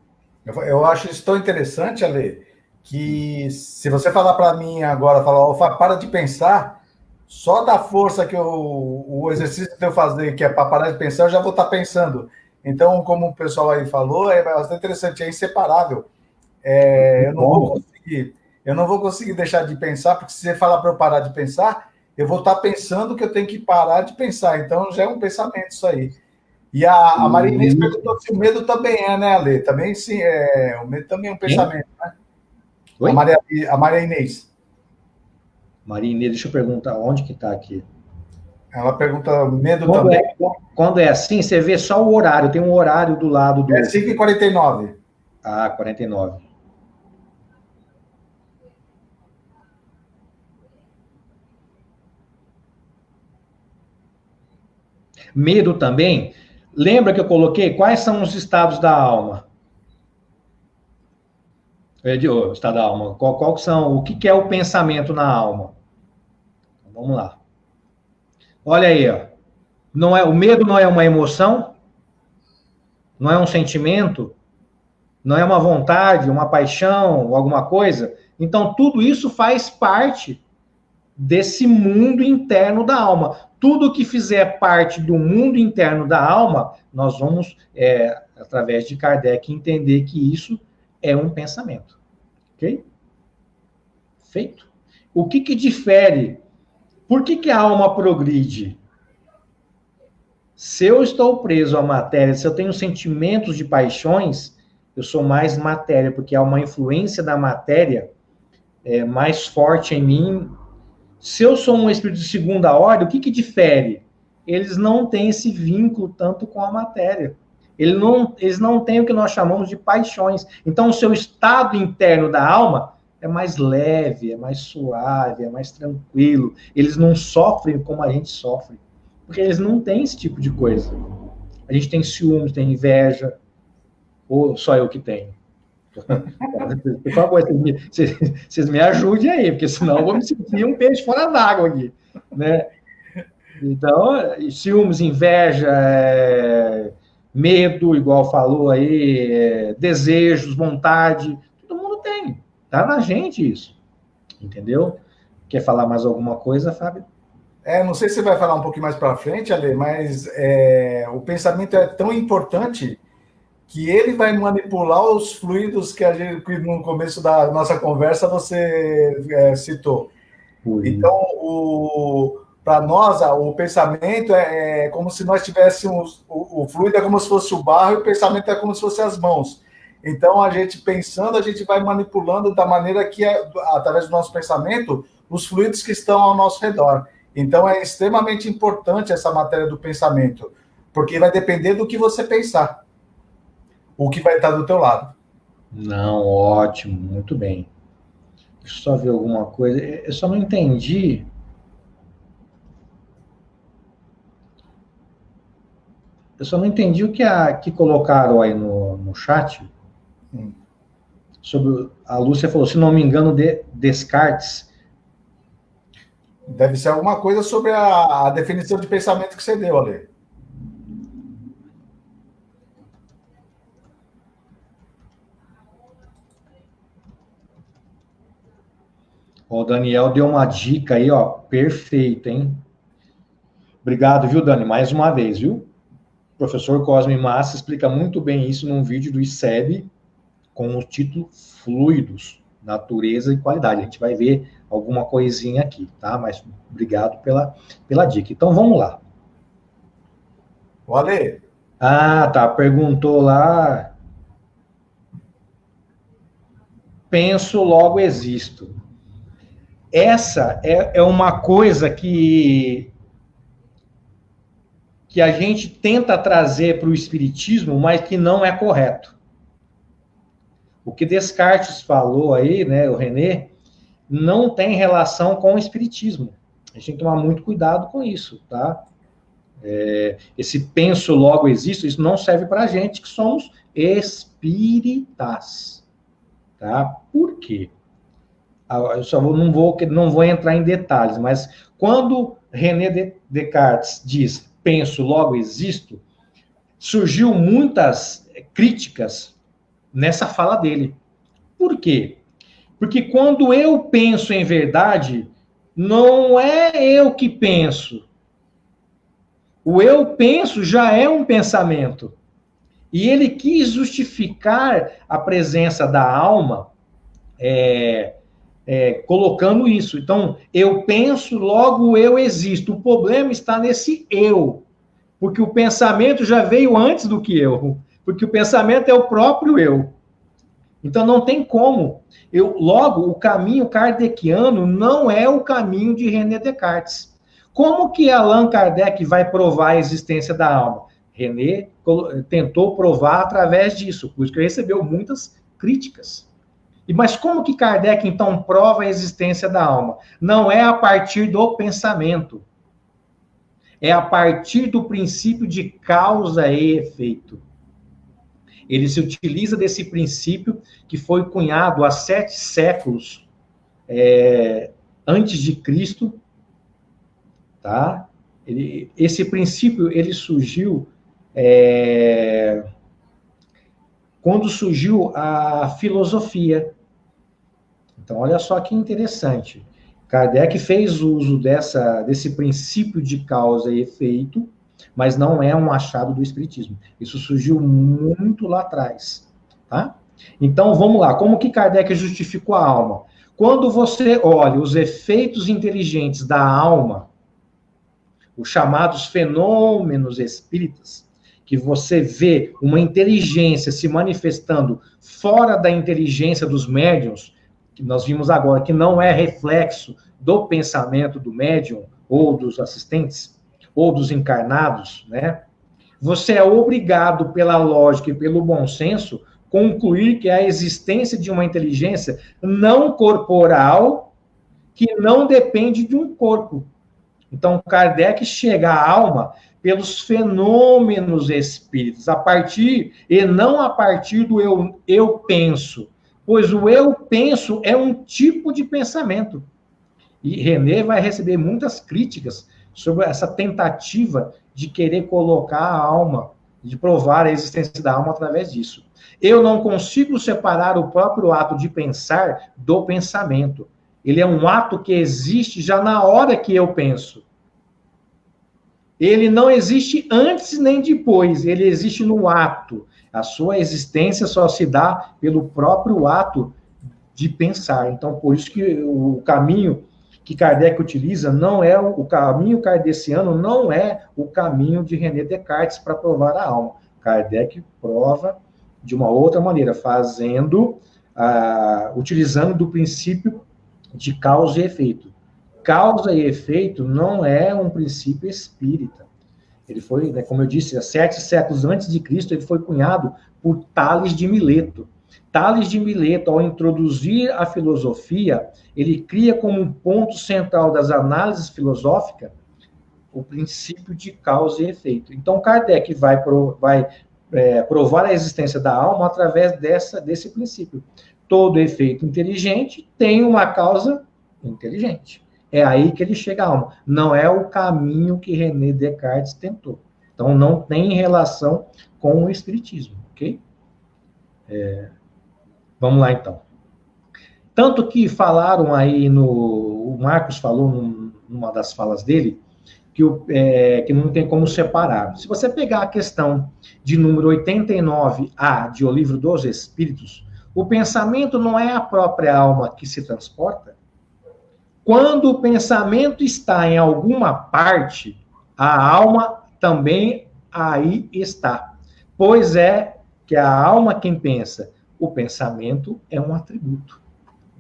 Eu acho isso tão interessante, Ale, que se você falar para mim agora, falar, oh, Fábio, para de pensar, só da força que o exercício que eu fazer, que é para parar de pensar, eu já vou estar pensando. Então, como o pessoal aí falou, é bastante interessante, é inseparável. Eu não vou conseguir deixar de pensar, porque se você falar para eu parar de pensar, eu vou estar pensando que eu tenho que parar de pensar. Então, já é um pensamento isso aí. E a Maria Inês perguntou se o medo também é, né, Ale? Também sim, o medo também é um pensamento, né? Oi? A Maria Inês. Maria Inês, deixa eu perguntar, onde que está aqui? Ela pergunta medo também. Quando é assim, você vê só o horário, tem um horário do lado do... É 5h49. Ah, 49. Medo também. Lembra que eu coloquei quais são os estados da alma? Estado da alma. Qual são? O que é o pensamento na alma? Vamos lá. Olha aí, ó. Não é, o medo não é uma emoção, não é um sentimento, não é uma vontade, uma paixão, alguma coisa. Então, tudo isso faz parte desse mundo interno da alma. Tudo que fizer parte do mundo interno da alma, nós vamos, através de Kardec, entender que isso é um pensamento. Ok? Feito. O que difere? Por que a alma progride? Se eu estou preso à matéria, se eu tenho sentimentos de paixões, eu sou mais matéria, porque há uma influência da matéria mais forte em mim. Se eu sou um espírito de segunda ordem, o que difere? Eles não têm esse vínculo tanto com a matéria. Eles não têm o que nós chamamos de paixões. Então, o seu estado interno da alma é mais leve, é mais suave, é mais tranquilo. Eles não sofrem como a gente sofre. Porque eles não têm esse tipo de coisa. A gente tem ciúmes, tem inveja. Ou só eu que tenho? Por favor, vocês me ajudem aí, porque senão eu vou me sentir um peixe fora d'água aqui, né? Então, ciúmes, inveja, medo, igual falou aí, desejos, vontade, todo mundo tem. Tá na gente isso, entendeu? Quer falar mais alguma coisa, Fábio? Não sei se você vai falar um pouquinho mais para frente, Ale, mas o pensamento é tão importante que ele vai manipular os fluidos que que no começo da nossa conversa você citou. Então, para nós, o pensamento é como se nós tivéssemos... O fluido é como se fosse o barro e o pensamento é como se fosse as mãos. Então, a gente pensando, a gente vai manipulando da maneira que, através do nosso pensamento, os fluidos que estão ao nosso redor. Então, é extremamente importante essa matéria do pensamento, porque vai depender do que você pensar, o que vai estar do teu lado. Não, ótimo, muito bem. Deixa eu só ver alguma coisa. Eu só não entendi. Eu só não entendi o que colocaram aí no chat. Sobre a Lúcia falou, se não me engano, Descartes. Deve ser alguma coisa sobre a definição de pensamento que você deu, Ale. O Daniel deu uma dica aí, ó, perfeita, hein? Obrigado, viu, Dani? Mais uma vez, viu? O professor Cosme Massa explica muito bem isso num vídeo do ICEB com o título Fluidos, Natureza e Qualidade. A gente vai ver alguma coisinha aqui, tá? Mas obrigado pela dica. Então, vamos lá. O Ale. Ah, tá. Perguntou lá. Penso, logo existo. Essa é uma coisa que a gente tenta trazer para o espiritismo, mas que não é correto. O que Descartes falou aí, né, o René, não tem relação com o espiritismo. A gente tem que tomar muito cuidado com isso, tá? Esse penso, logo existo, isso não serve para a gente que somos espíritas, tá? Por quê? Eu só não vou entrar em detalhes, mas quando René Descartes diz penso, logo existo, surgiu muitas críticas nessa fala dele. Por quê? Porque quando eu penso em verdade, não é eu que penso. O eu penso já é um pensamento. E ele quis justificar a presença da alma colocando isso. Então, eu penso, logo eu existo. O problema está nesse eu. Porque o pensamento já veio antes do que eu. Porque o pensamento é o próprio eu. Então, não tem como. Logo, o caminho kardeciano não é o caminho de René Descartes. Como que Allan Kardec vai provar a existência da alma? René tentou provar através disso, por isso que recebeu muitas críticas. Mas como que Kardec, então, prova a existência da alma? Não é a partir do pensamento. É a partir do princípio de causa e efeito. Ele se utiliza desse princípio que foi cunhado há 7 séculos antes de Cristo, tá? Esse princípio ele surgiu quando surgiu a filosofia. Então, olha só que interessante. Kardec fez uso desse princípio de causa e efeito, mas não é um achado do Espiritismo. Isso surgiu muito lá atrás, tá? Então, vamos lá. Como que Kardec justificou a alma? Quando você olha os efeitos inteligentes da alma, os chamados fenômenos espíritas, que você vê uma inteligência se manifestando fora da inteligência dos médiuns, que nós vimos agora, que não é reflexo do pensamento do médium, ou dos assistentes, ou dos encarnados, né? Você é obrigado, pela lógica e pelo bom senso, concluir que a existência de uma inteligência não corporal que não depende de um corpo. Então, Kardec chega à alma pelos fenômenos espíritas, e não a partir do eu penso, pois o eu penso é um tipo de pensamento. E René vai receber muitas críticas sobre essa tentativa de querer colocar a alma, de provar a existência da alma através disso. Eu não consigo separar o próprio ato de pensar do pensamento. Ele é um ato que existe já na hora que eu penso. Ele não existe antes nem depois, ele existe no ato. A sua existência só se dá pelo próprio ato de pensar. Então, por isso que o caminho que Kardec utiliza não é o caminho kardeciano, não é o caminho de René Descartes para provar a alma. Kardec prova de uma outra maneira, utilizando do princípio de causa e efeito. Causa e efeito não é um princípio espírita. Ele foi, né, como eu disse, há 7 séculos antes de Cristo, ele foi cunhado por Tales de Mileto. Tales de Mileto, ao introduzir a filosofia, ele cria como um ponto central das análises filosóficas o princípio de causa e efeito. Então, Kardec vai provar a existência da alma através desse princípio. Todo efeito inteligente tem uma causa inteligente. É aí que ele chega à alma. Não é o caminho que René Descartes tentou. Então, não tem relação com o Espiritismo, ok? Vamos lá, então. Tanto que falaram aí, o Marcos falou numa das falas dele, que não tem como separar. Se você pegar a questão de número 89A de O Livro dos Espíritos, o pensamento não é a própria alma que se transporta? Quando o pensamento está em alguma parte, a alma também aí está. Pois é que a alma quem pensa, o pensamento é um atributo.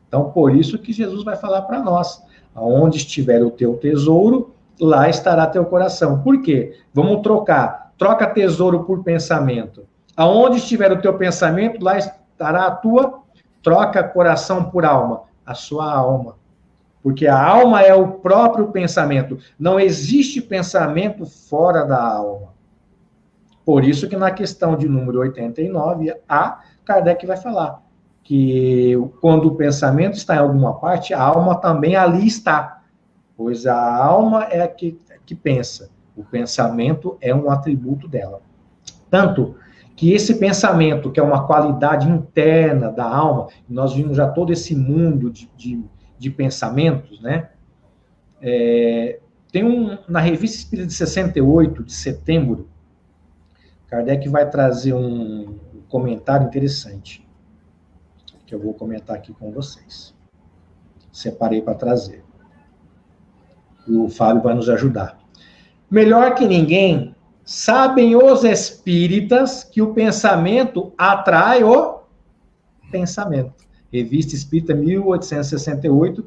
Então, por isso que Jesus vai falar para nós, aonde estiver o teu tesouro, lá estará teu coração. Por quê? Vamos troca tesouro por pensamento. Aonde estiver o teu pensamento, lá estará a tua, troca coração por alma, a sua alma. Porque a alma é o próprio pensamento. Não existe pensamento fora da alma. Por isso que na questão de número 89, Kardec vai falar que quando o pensamento está em alguma parte, a alma também ali está. Pois a alma é a que pensa. O pensamento é um atributo dela. Tanto que esse pensamento, que é uma qualidade interna da alma, nós vimos já todo esse mundo de pensamentos, né? Tem na Revista Espírita de 68, de setembro, Kardec vai trazer um comentário interessante, que eu vou comentar aqui com vocês. Separei para trazer. O Fábio vai nos ajudar. Melhor que ninguém, sabem os espíritas que o pensamento atrai o pensamento. Revista Espírita, 1868,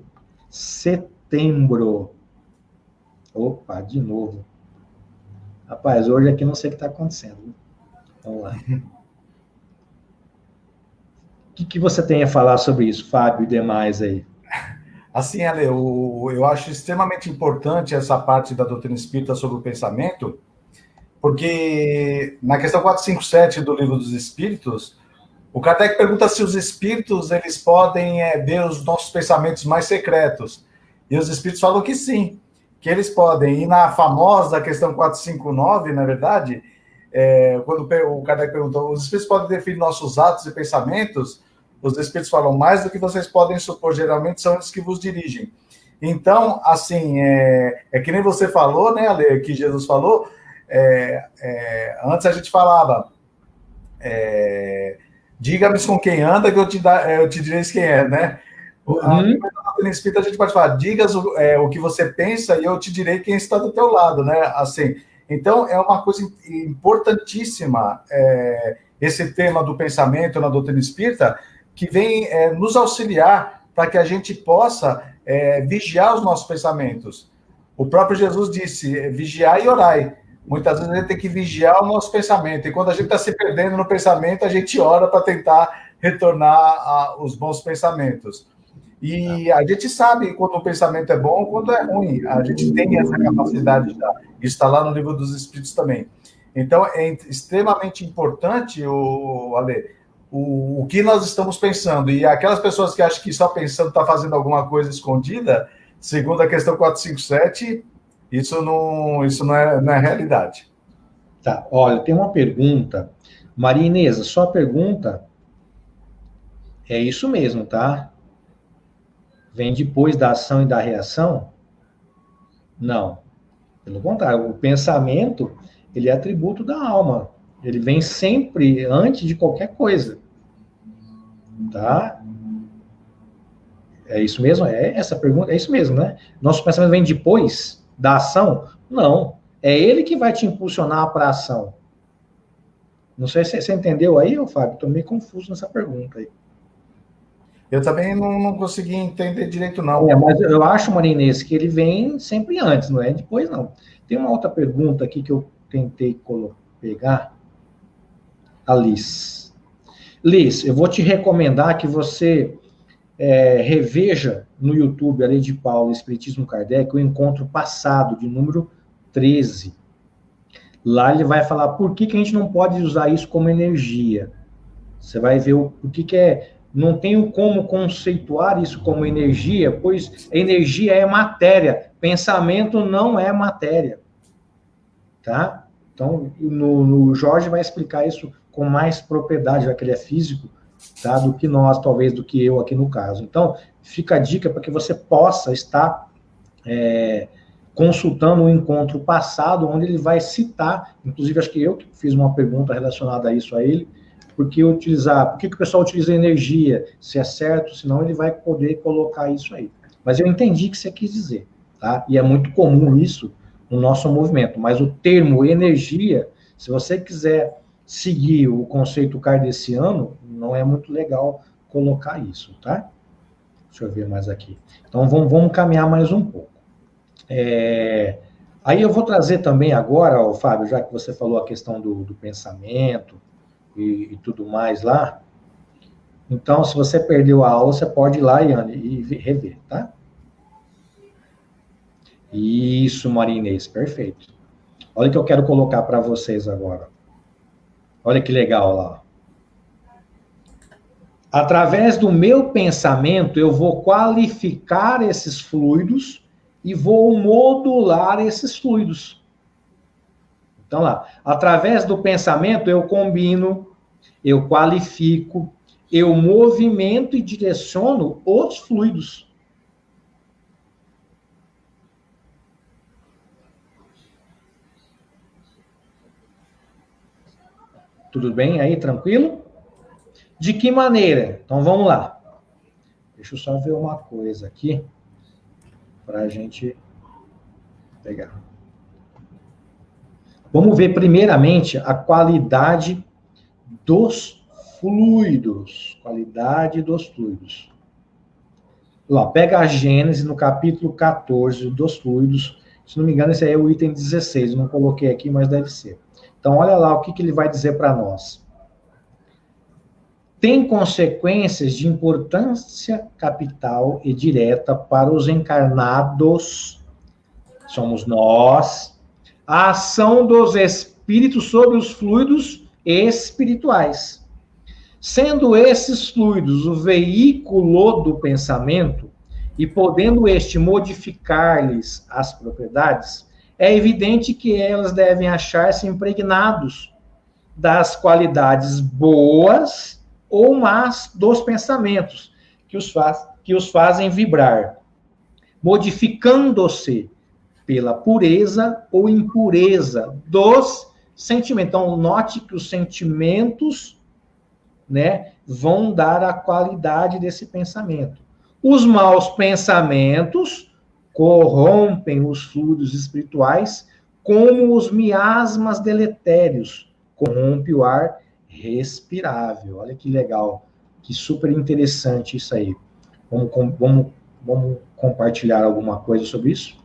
setembro. Opa, de novo. Rapaz, hoje aqui não sei o que está acontecendo. Vamos lá. O que você tem a falar sobre isso, Fábio e demais aí? Assim, Ale, eu acho extremamente importante essa parte da doutrina espírita sobre o pensamento, porque na questão 457 do Livro dos Espíritos, o Kardec pergunta se os espíritos eles podem ver os nossos pensamentos mais secretos. E os espíritos falam que sim, que eles podem. E na famosa questão 459, na verdade, quando o Kardec perguntou, os espíritos podem definir nossos atos e pensamentos? Os espíritos falam, mais do que vocês podem supor, geralmente são eles que vos dirigem. Então, assim, que nem você falou, né, Ale, que Jesus falou, antes a gente falava, diga-me com quem anda, que eu te direi quem é, né? Na espírita a gente pode falar, diga o que você pensa e eu te direi quem está do teu lado, né? Assim, então, é uma coisa importantíssima esse tema do pensamento na doutrina espírita, que vem nos auxiliar para que a gente possa vigiar os nossos pensamentos. O próprio Jesus disse, vigiai e orai. Muitas vezes a gente tem que vigiar o nosso pensamento, e quando a gente está se perdendo no pensamento, a gente ora para tentar retornar os bons pensamentos. E a gente sabe quando o pensamento é bom ou quando é ruim. A gente tem essa capacidade já. Isso está lá no Livro dos Espíritos também. Então, é extremamente importante, Ale, o que nós estamos pensando. E aquelas pessoas que acham que só pensando está fazendo alguma coisa escondida, segundo a questão 457, isso não é realidade. Tá, olha, tem uma pergunta. Maria Inês, a sua pergunta é isso mesmo, tá? Vem depois da ação e da reação? Não. Pelo contrário, o pensamento, ele é atributo da alma. Ele vem sempre antes de qualquer coisa. Tá? É isso mesmo? Essa pergunta? É isso mesmo, né? Nosso pensamento vem depois da ação? Não. É ele que vai te impulsionar para a ação. Não sei se você entendeu aí, Fábio? Estou meio confuso nessa pergunta aí. Eu também não consegui entender direito, não. Mas eu acho, Maria Inês, que ele vem sempre antes, não é depois, não. Tem uma outra pergunta aqui que eu tentei pegar. A Liz. Liz, eu vou te recomendar que você reveja no YouTube, a Lei de Paulo, Espiritismo Kardec, o encontro passado, de número 13. Lá ele vai falar por que a gente não pode usar isso como energia. Você vai ver o que não tenho como conceituar isso como energia, pois energia é matéria, pensamento não é matéria. Tá? Então, no Jorge vai explicar isso com mais propriedade, já que ele é físico, tá? Do que nós, talvez, do que eu aqui no caso. Então, fica a dica para que você possa estar consultando um encontro passado, onde ele vai citar, inclusive acho que eu que fiz uma pergunta relacionada a isso a ele, por que o pessoal utiliza energia, se é certo, senão ele vai poder colocar isso aí. Mas eu entendi o que você quis dizer, tá? E é muito comum isso no nosso movimento, mas o termo energia, se você quiser seguir o conceito kardeciano, não é muito legal colocar isso, tá? Deixa eu ver mais aqui. Então, vamos caminhar mais um pouco. Aí eu vou trazer também agora, Fábio, já que você falou a questão do pensamento e tudo mais lá, então, se você perdeu a aula, você pode ir lá e rever, tá? Isso, Maria Inês, perfeito. Olha o que eu quero colocar para vocês agora. Olha que legal lá. Através do meu pensamento, eu vou qualificar esses fluidos e vou modular esses fluidos. Então, lá, através do pensamento, eu combino, eu qualifico, eu movimento e direciono os fluidos. Tudo bem aí, tranquilo? De que maneira? Então, vamos lá. Deixa eu só ver uma coisa aqui, para a gente pegar. Vamos ver, primeiramente, a qualidade dos fluidos. Qualidade dos fluidos. Lá, pega a Gênesis, no capítulo 14 dos fluidos. Se não me engano, esse aí é o item 16. Eu não coloquei aqui, mas deve ser. Então, olha lá o que ele vai dizer para nós. Tem consequências de importância capital e direta para os encarnados, somos nós, a ação dos espíritos sobre os fluidos espirituais. Sendo esses fluidos o veículo do pensamento e podendo este modificar-lhes as propriedades, é evidente que elas devem achar-se impregnados das qualidades boas ou más dos pensamentos que os fazem vibrar, modificando-se pela pureza ou impureza dos sentimentos. Então, note que os sentimentos, né, vão dar a qualidade desse pensamento. Os maus pensamentos corrompem os fluidos espirituais, como os miasmas deletérios corrompe o ar respirável. Olha que legal, que super interessante isso aí. Vamos compartilhar alguma coisa sobre isso?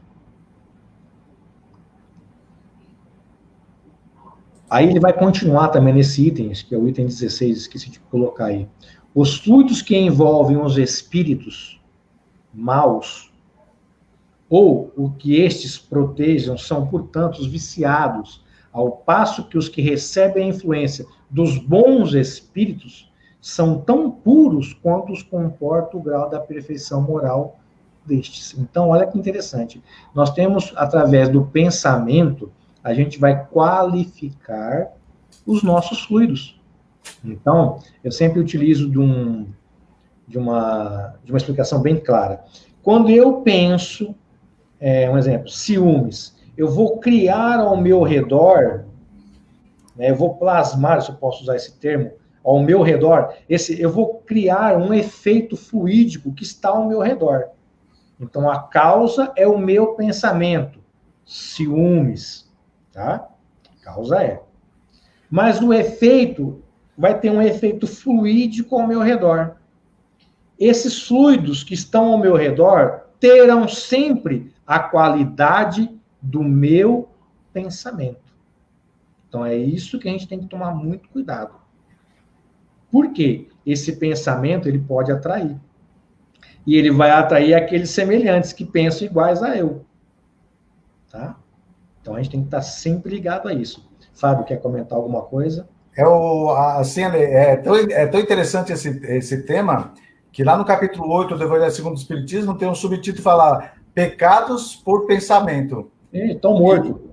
Aí ele vai continuar também nesse item, que é o item 16, esqueci de colocar aí. Os fluidos que envolvem os espíritos maus, ou o que estes protejam, são, portanto, os viciados, ao passo que os que recebem a influência dos bons espíritos são tão puros quanto os comporta o grau da perfeição moral destes. Então, olha que interessante. Nós temos, através do pensamento, a gente vai qualificar os nossos fluidos. Então, eu sempre utilizo de uma explicação bem clara. Quando eu penso, um exemplo, ciúmes, eu vou criar ao meu redor, né, eu vou plasmar, se eu posso usar esse termo, ao meu redor, eu vou criar um efeito fluídico que está ao meu redor. Então, a causa é o meu pensamento, ciúmes, tá? A causa é. Mas o efeito vai ter um efeito fluídico ao meu redor. Esses fluidos que estão ao meu redor terão sempre a qualidade do meu pensamento. Então, é isso que a gente tem que tomar muito cuidado. Por quê? Esse pensamento, ele pode atrair. E ele vai atrair aqueles semelhantes que pensam iguais a eu. Tá? Então, a gente tem que estar sempre ligado a isso. Fábio, quer comentar alguma coisa? Assim, é tão interessante esse tema, que lá no capítulo 8 do Evangelho segundo o Espiritismo tem um subtítulo que fala Pecados por Pensamento. Estou morto.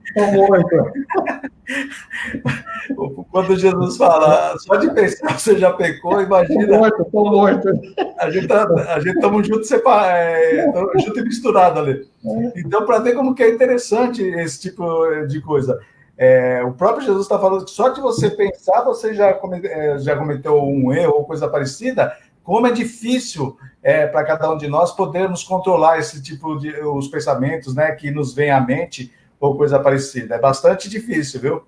Estou morto. Quando Jesus fala, só de pensar você já pecou, imagina. Estou morto. A gente estamos juntos junto e misturado ali. Então, para ver como que é interessante esse tipo de coisa. O próprio Jesus está falando que só de você pensar, você já cometeu um erro ou coisa parecida. Como é difícil para cada um de nós podermos controlar esse tipo de os pensamentos, né, que nos vem à mente ou coisa parecida. É bastante difícil, viu?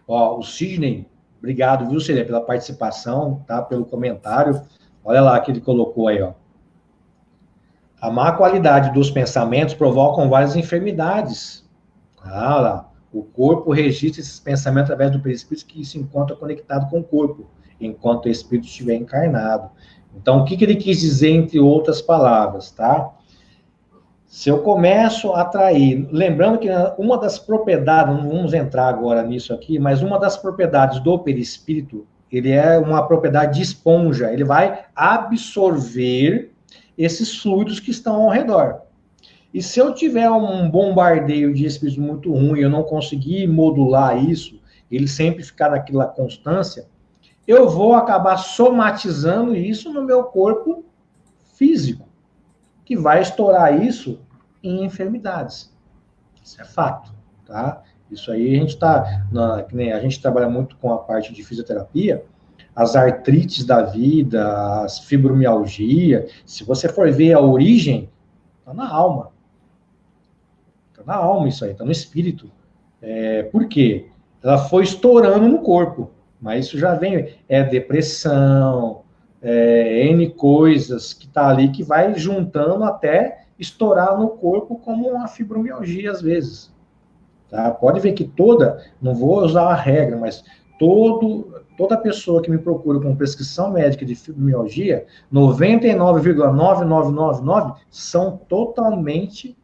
Ó, o Sidney, obrigado, viu, Sidney, pela participação, tá? Pelo comentário. Olha lá que ele colocou aí, ó. A má qualidade dos pensamentos provocam várias enfermidades. Ah, lá. O corpo registra esses pensamentos através do perispírito que se encontra conectado com o corpo, enquanto o espírito estiver encarnado. Então, o que ele quis dizer, entre outras palavras, tá? Se eu começo a atrair, lembrando que uma das propriedades, não vamos entrar agora nisso aqui, mas uma das propriedades do perispírito, ele é uma propriedade de esponja, ele vai absorver esses fluidos que estão ao redor. E se eu tiver um bombardeio de espíritos muito ruim, eu não conseguir modular isso, ele sempre ficar naquela constância, eu vou acabar somatizando isso no meu corpo físico, que vai estourar isso em enfermidades. Isso é fato, tá? Isso aí a gente a gente trabalha muito com a parte de fisioterapia, as artrites da vida, as fibromialgia, se você for ver a origem, tá na alma. Tá na alma isso aí, tá no espírito. Por quê? Ela foi estourando no corpo, mas isso já vem, depressão, N coisas que tá ali, que vai juntando até estourar no corpo como uma fibromialgia às vezes. Tá? Pode ver que não vou usar a regra, mas toda pessoa que me procura com prescrição médica de fibromialgia, 99,9999 são totalmente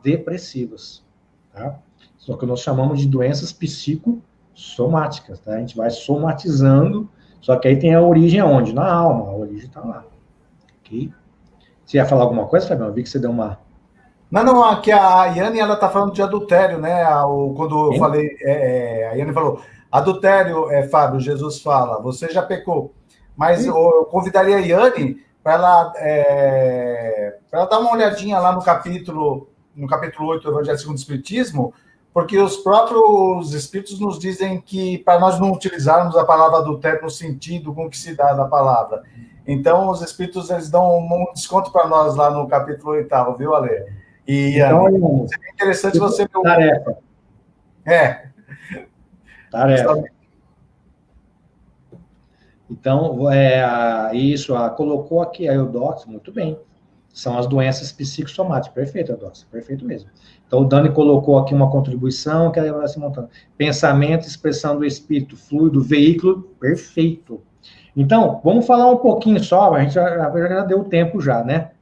depressivas. Tá? Só que nós chamamos de doenças psicossomáticas. Tá? A gente vai somatizando, só que aí tem a origem aonde? Na alma, a origem está lá. Okay? Você ia falar alguma coisa, Fabião? Eu vi que você deu uma... Não, aqui a Yane, ela tá falando de adultério, né? Quando eu falei, a Yane falou, adultério, Fábio, Jesus fala, você já pecou. Mas eu convidaria a Yane para ela dar uma olhadinha lá no capítulo 8 do Evangelho segundo o Espiritismo, porque os próprios Espíritos nos dizem que para nós não utilizarmos a palavra adultério no sentido com que se dá da palavra. Então, os Espíritos, eles dão um desconto para nós lá no capítulo 8º, viu, Ale? E então, seria interessante você... Tarefa. Tarefa. Então, isso, colocou aqui a Eudoxia, muito bem. São as doenças psicossomáticas. Perfeito, Eudoxia, perfeito mesmo. Então, o Dani colocou aqui uma contribuição que ela vai se montando. Pensamento, expressão do espírito, fluido, veículo, perfeito. Então, vamos falar um pouquinho só, a gente já deu tempo já, né?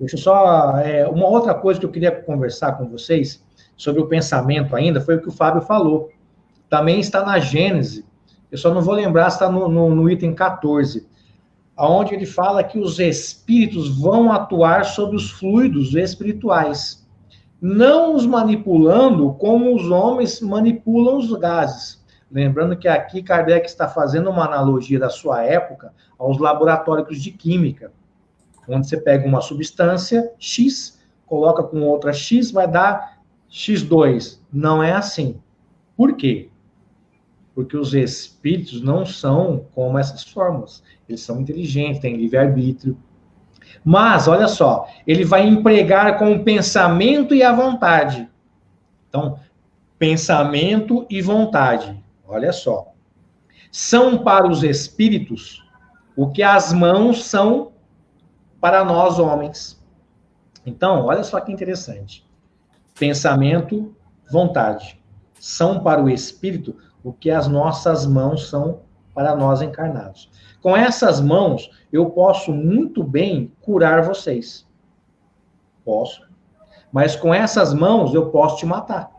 Deixa eu só... uma outra coisa que eu queria conversar com vocês sobre o pensamento ainda, foi o que o Fábio falou. Também está na Gênese, eu só não vou lembrar se está no item 14, onde ele fala que os espíritos vão atuar sobre os fluidos espirituais, não os manipulando como os homens manipulam os gases. Lembrando que aqui Kardec está fazendo uma analogia da sua época aos laboratórios de química, onde você pega uma substância X, coloca com outra X, vai dar X2. Não é assim. Por quê? Porque os espíritos não são como essas fórmulas. Eles são inteligentes, têm livre-arbítrio. Mas, olha só, ele vai empregar com o pensamento e a vontade. Então, pensamento e vontade. Olha só. São para os espíritos o que as mãos são para nós, homens. Então, olha só que interessante. Pensamento, vontade. São para o espírito o que as nossas mãos são para nós encarnados. Com essas mãos, eu posso muito bem curar vocês. Posso. Mas com essas mãos, eu posso te matar.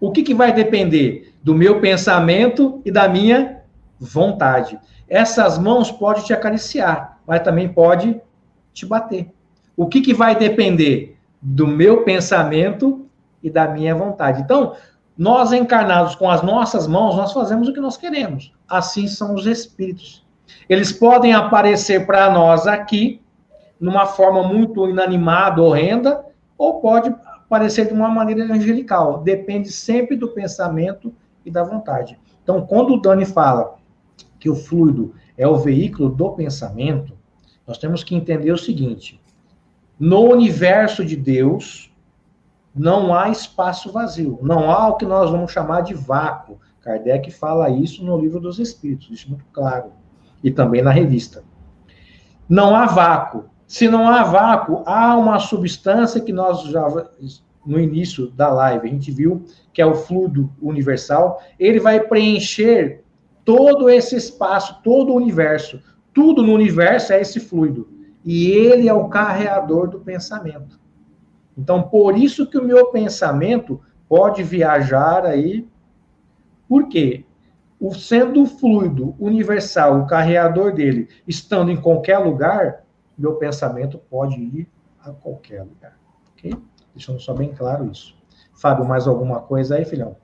O que vai depender? Do meu pensamento e da minha vontade. Essas mãos podem te acariciar, mas também pode te bater. O que vai depender? Do meu pensamento e da minha vontade. Então, nós encarnados com as nossas mãos, nós fazemos o que nós queremos. Assim são os espíritos. Eles podem aparecer para nós aqui, numa forma muito inanimada, horrenda, ou pode aparecer de uma maneira angelical. Depende sempre do pensamento e da vontade. Então, quando o Dani fala que o fluido é o veículo do pensamento, nós temos que entender o seguinte: no universo de Deus, não há espaço vazio, não há o que nós vamos chamar de vácuo. Kardec fala isso no Livro dos Espíritos, isso é muito claro, e também na revista. Não há vácuo. Se não há vácuo, há uma substância que nós já, no início da live, a gente viu, que é o fluido universal. Ele vai preencher todo esse espaço, todo o universo. Tudo no universo é esse fluido. E ele é o carreador do pensamento. Então, por isso que o meu pensamento pode viajar aí. Por quê? Sendo o fluido universal, o carreador dele, estando em qualquer lugar, meu pensamento pode ir a qualquer lugar. Ok? Deixando só bem claro isso. Fábio, mais alguma coisa aí, filhão?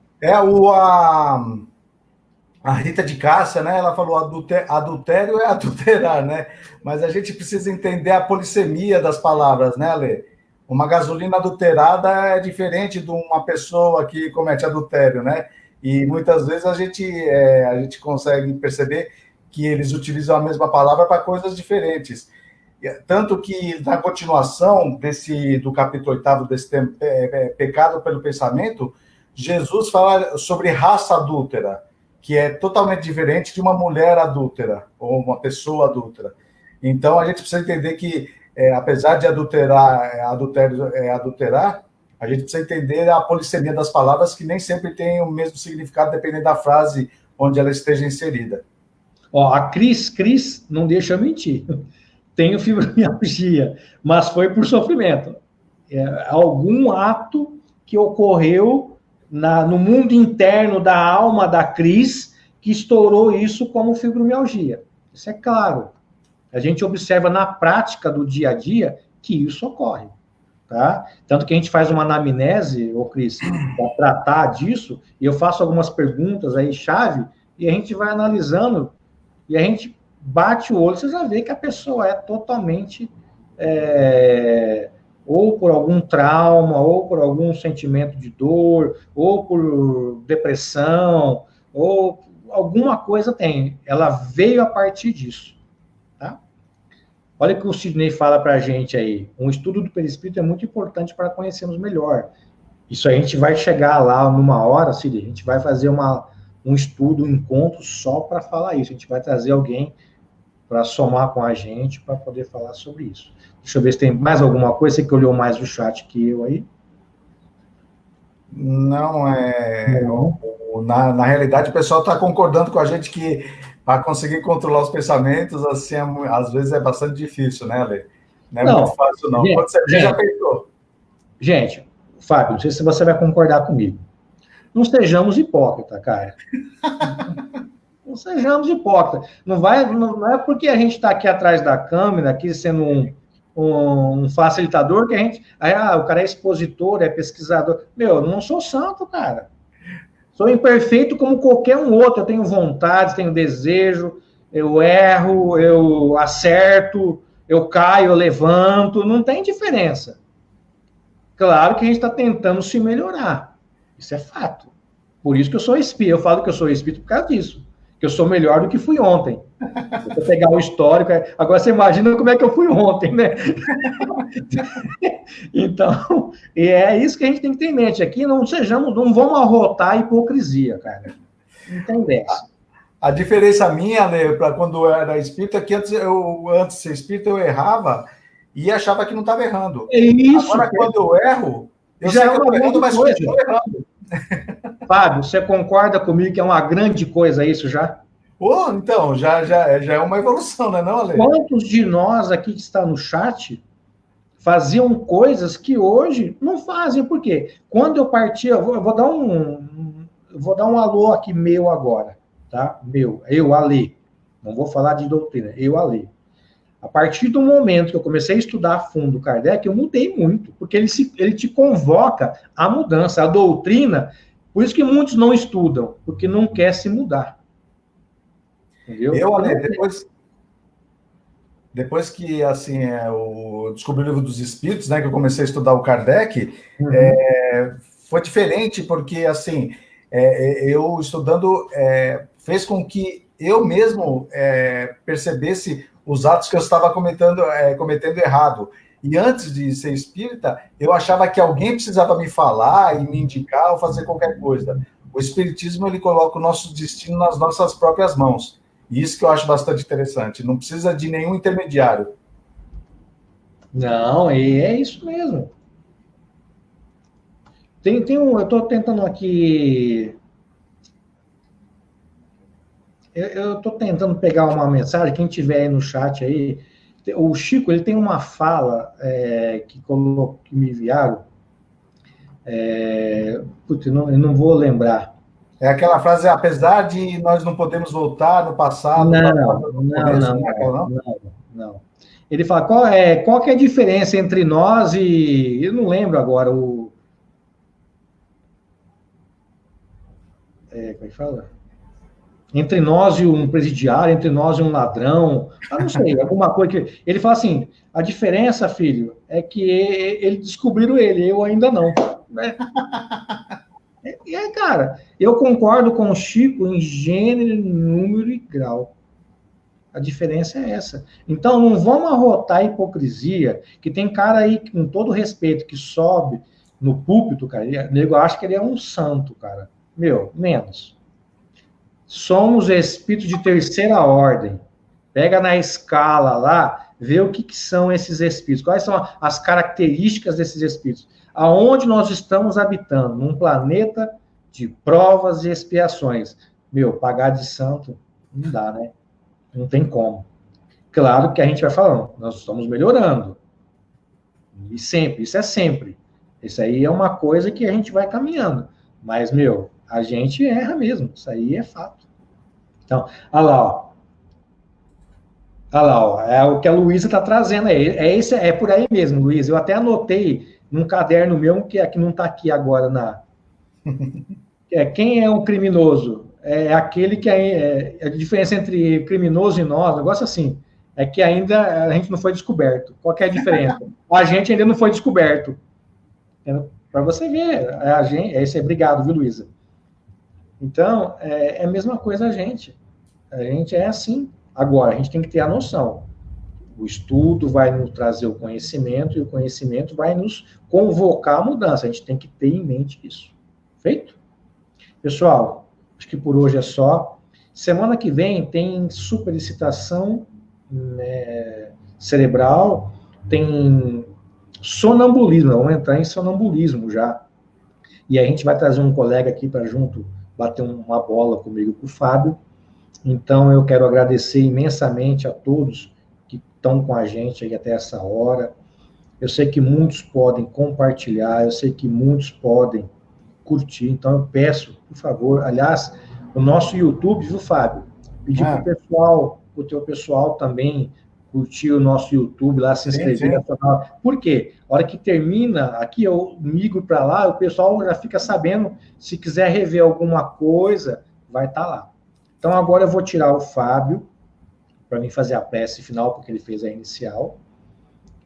A Rita de Cássia, né? Ela falou adultério é adulterar, né? Mas a gente precisa entender a polissemia das palavras, né, Ale? Uma gasolina adulterada é diferente de uma pessoa que comete adultério, né? E muitas vezes a gente consegue perceber que eles utilizam a mesma palavra para coisas diferentes. Tanto que, na continuação do capítulo 8 desse tema, pecado pelo pensamento, Jesus fala sobre raça adúltera, que é totalmente diferente de uma mulher adúltera, ou uma pessoa adúltera. Então, a gente precisa entender que, apesar de adulterar, a gente precisa entender a polissemia das palavras, que nem sempre tem o mesmo significado, dependendo da frase onde ela esteja inserida. Ó, a Cris não deixa eu mentir. Tenho fibromialgia, mas foi por sofrimento. Algum ato que ocorreu no mundo interno da alma da Cris que estourou isso como fibromialgia. Isso é claro. A gente observa na prática do dia a dia que isso ocorre. Tá? Tanto que a gente faz uma anamnese, Cris, para tratar disso, e eu faço algumas perguntas aí, chave, e a gente vai analisando, e a gente bate o olho, você já vê que a pessoa é totalmente, ou por algum trauma, ou por algum sentimento de dor, ou por depressão, ou alguma coisa tem. Ela veio a partir disso. Tá? Olha o que o Sidney fala para a gente aí. Um estudo do perispírito é muito importante para conhecermos melhor. Isso a gente vai chegar lá numa hora, Sidney, a gente vai fazer um estudo, um encontro só para falar isso. A gente vai trazer alguém para somar com a gente, para poder falar sobre isso. Deixa eu ver se tem mais alguma coisa. Você que olhou mais o chat que eu aí. Não, na realidade, o pessoal está concordando com a gente que para conseguir controlar os pensamentos, assim, às vezes é bastante difícil, né, Ale? Não é muito fácil, não. Você já pensou? Gente, Fábio, não sei se você vai concordar comigo. Não sejamos hipócritas, cara. Não sejamos hipócritas. Não é porque a gente está aqui atrás da câmera, aqui sendo um facilitador, que a gente... o cara é expositor, é pesquisador. Eu não sou santo, cara. Sou imperfeito como qualquer um outro. Eu tenho vontade, tenho desejo, eu erro, eu acerto, eu caio, eu levanto. Não tem diferença. Claro que a gente está tentando se melhorar. Isso é fato. Por isso que eu sou espírito. Eu falo que eu sou espírito por causa disso. Que eu sou melhor do que fui ontem. Se eu pegar o histórico... Agora você imagina como é que eu fui ontem, né? Então, é isso que a gente tem que ter em mente. Aqui não vamos arrotar a hipocrisia, cara. Não tem dessa. A diferença minha, né, para quando eu era espírita, é que antes de ser espírita, eu errava e achava que não estava errando. É isso. Agora, quando eu erro, eu já sei que eu estou errando, mas continuo errando. Fábio, você concorda comigo que é uma grande coisa isso já? Então, já é uma evolução, né, não, Ale? Quantos de nós aqui que está no chat faziam coisas que hoje não fazem? Por quê? Quando eu partia, eu vou dar um alô aqui meu agora, tá? Eu, Ale. Não vou falar de doutrina, eu, Ale. A partir do momento que eu comecei a estudar a fundo o Kardec, eu mudei muito, porque ele te convoca à mudança, a doutrina. Por isso que muitos não estudam, porque não quer se mudar. Entendeu? Depois que, assim, eu descobri o Livro dos Espíritos, né, que eu comecei a estudar o Kardec, foi diferente, porque, assim, eu estudando fez com que eu mesmo percebesse os atos que eu estava cometendo errado. E antes de ser espírita, eu achava que alguém precisava me falar e me indicar ou fazer qualquer coisa. O espiritismo, ele coloca o nosso destino nas nossas próprias mãos. E isso que eu acho bastante interessante. Não precisa de nenhum intermediário. Não, é isso mesmo. Eu estou tentando aqui... Eu estou tentando pegar uma mensagem, quem tiver aí no chat aí... O Chico, ele tem uma fala que me enviaram. Eu não vou lembrar. É aquela frase, apesar de nós não podemos voltar no passado... Não. Ele fala, qual que é a diferença entre nós e... Eu não lembro agora, como é que fala? Entre nós e um presidiário, entre nós e um ladrão, não sei, alguma coisa que... Ele fala assim, a diferença, filho, é que eles descobriram ele, eu ainda não. Cara, eu concordo com o Chico em gênero, número e grau. A diferença é essa. Então, não vamos arrotar a hipocrisia, que tem cara aí, com todo respeito, que sobe no púlpito, cara, o nego acha que ele é um santo, cara. Meu, menos. Somos espíritos de terceira ordem. Pega na escala lá, vê o que são esses espíritos, quais são as características desses espíritos. Aonde nós estamos habitando? Num planeta de provas e expiações. Meu, pagar de santo não dá, né? Não tem como. Claro que a gente vai falando, nós estamos melhorando. E sempre, isso é sempre. Isso aí é uma coisa que a gente vai caminhando. Mas, meu, a gente erra mesmo. Isso aí é fato. Então, olha lá, ó. Olha lá, ó. É o que a Luísa está trazendo aí. É por aí mesmo, Luísa. Eu até anotei num caderno meu, que não está aqui agora na. Quem é um criminoso? É aquele que a diferença entre criminoso e nós, negócio assim, é que ainda a gente não foi descoberto. Qual que é a diferença? A gente ainda não foi descoberto. Para você ver, a gente, obrigado, viu, Luísa? Então, é a mesma coisa a gente. A gente é assim. Agora, a gente tem que ter a noção. O estudo vai nos trazer o conhecimento e o conhecimento vai nos convocar a mudança. A gente tem que ter em mente isso. Feito? Pessoal, acho que por hoje é só. Semana que vem tem superexcitação cerebral, tem sonambulismo, vamos entrar em sonambulismo já. E a gente vai trazer um colega aqui para junto bater uma bola comigo, com o Fábio. Então, eu quero agradecer imensamente a todos que estão com a gente aí até essa hora. Eu sei que muitos podem compartilhar, eu sei que muitos podem curtir. Então, eu peço, por favor, aliás, o nosso YouTube, viu, Fábio? Pedir para o pessoal, o teu pessoal também curtir o nosso YouTube lá, se inscrever. Sim. Por quê? A hora que termina, aqui eu migro para lá, o pessoal já fica sabendo, se quiser rever alguma coisa, vai estar lá. Então, agora eu vou tirar o Fábio, para mim fazer a prece final, porque ele fez a inicial,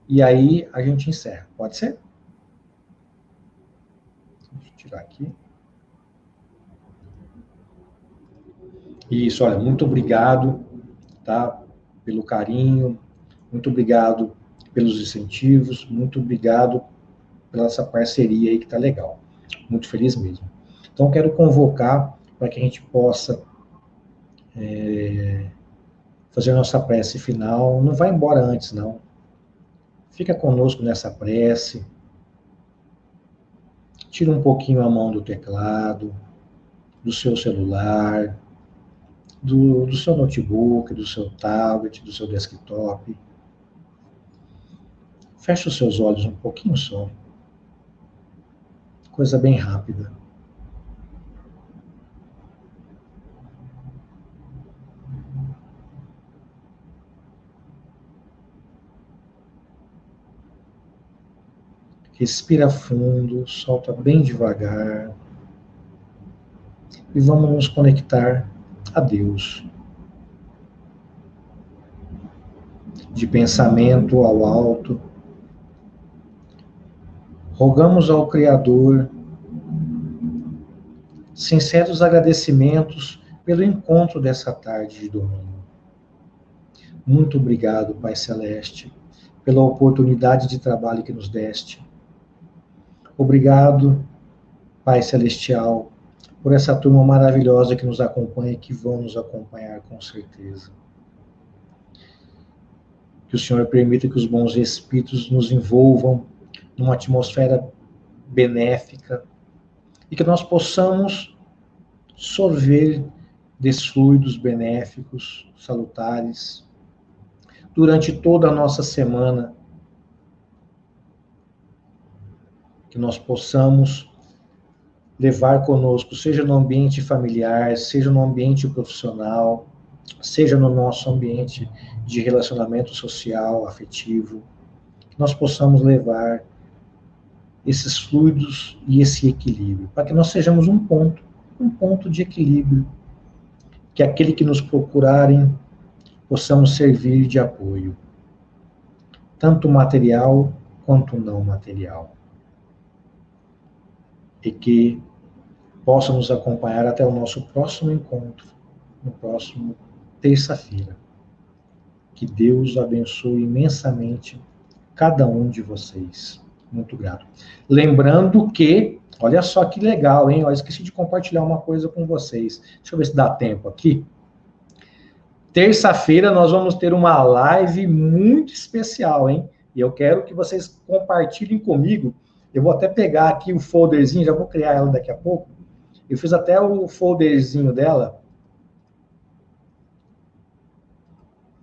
e aí a gente encerra. Pode ser? Deixa eu tirar aqui. Isso, olha, muito obrigado, tá, pelo carinho, muito obrigado pelos incentivos, muito obrigado pela essa parceria aí que tá legal. Muito feliz mesmo. Então, quero convocar para que a gente possa fazer a nossa prece final. Não vai embora antes, não. Fica conosco nessa prece. Tira um pouquinho a mão do teclado, do seu celular, do seu notebook, do seu tablet, do seu desktop. Fecha os seus olhos um pouquinho só. Coisa bem rápida. Respira fundo, solta bem devagar. E vamos nos conectar a Deus. De pensamento ao alto. Rogamos ao Criador sinceros agradecimentos pelo encontro dessa tarde de domingo. Muito obrigado, Pai Celeste, pela oportunidade de trabalho que nos deste. Obrigado, Pai Celestial, por essa turma maravilhosa que nos acompanha e que vão nos acompanhar com certeza. Que o Senhor permita que os bons espíritos nos envolvam numa atmosfera benéfica e que nós possamos sorver desses fluidos benéficos, salutares, durante toda a nossa semana. Que nós possamos levar conosco, seja no ambiente familiar, seja no ambiente profissional, seja no nosso ambiente de relacionamento social, afetivo, que nós possamos levar esses fluidos e esse equilíbrio, para que nós sejamos um ponto de equilíbrio, que aquele que nos procurarem possamos servir de apoio, tanto material quanto não material, e que possa nos acompanhar até o nosso próximo encontro, no próximo terça-feira. Que Deus abençoe imensamente cada um de vocês. Muito grato. Lembrando que, olha só que legal, hein? Eu esqueci de compartilhar uma coisa com vocês. Deixa eu ver se dá tempo aqui. Terça-feira nós vamos ter uma live muito especial, hein? E eu quero que vocês compartilhem comigo. Eu vou até pegar aqui o folderzinho, já vou criar ela daqui a pouco. Eu fiz até o folderzinho dela.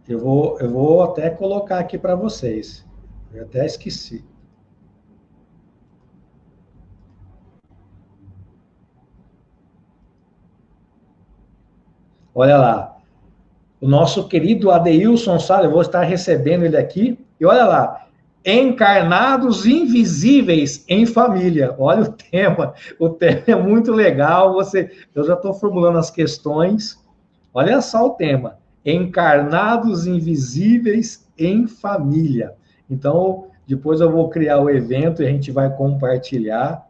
Eu vou até colocar aqui para vocês. Eu até esqueci. Olha lá. O nosso querido Adeilson Salles, eu vou estar recebendo ele aqui. E olha lá. Encarnados invisíveis em família. Olha o tema. O tema é muito legal. Eu já estou formulando as questões. Olha só o tema. Encarnados invisíveis em família. Então, depois eu vou criar o evento e a gente vai compartilhar.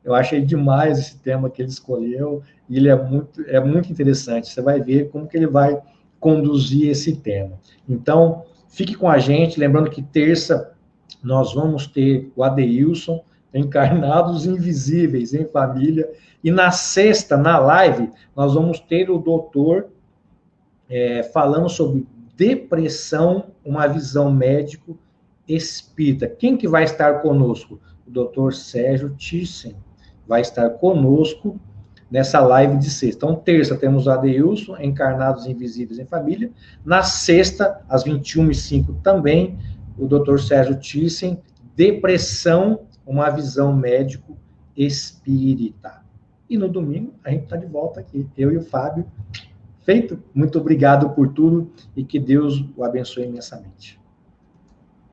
Eu achei demais esse tema que ele escolheu e ele é muito interessante. Você vai ver como que ele vai conduzir esse tema. Então, fique com a gente. Lembrando que terça nós vamos ter o Adeilson, Encarnados Invisíveis em Família. E na sexta, na live, nós vamos ter o doutor falando sobre depressão, uma visão médico espírita. Quem que vai estar conosco? O doutor Sérgio Thyssen vai estar conosco nessa live de sexta. Então, terça temos o Adeilson, Encarnados Invisíveis em Família. Na sexta, às 21h05 também, o doutor Sérgio Thyssen, depressão, uma visão médico espírita. E no domingo, a gente está de volta aqui, eu e o Fábio. Feito? Muito obrigado por tudo e que Deus o abençoe imensamente.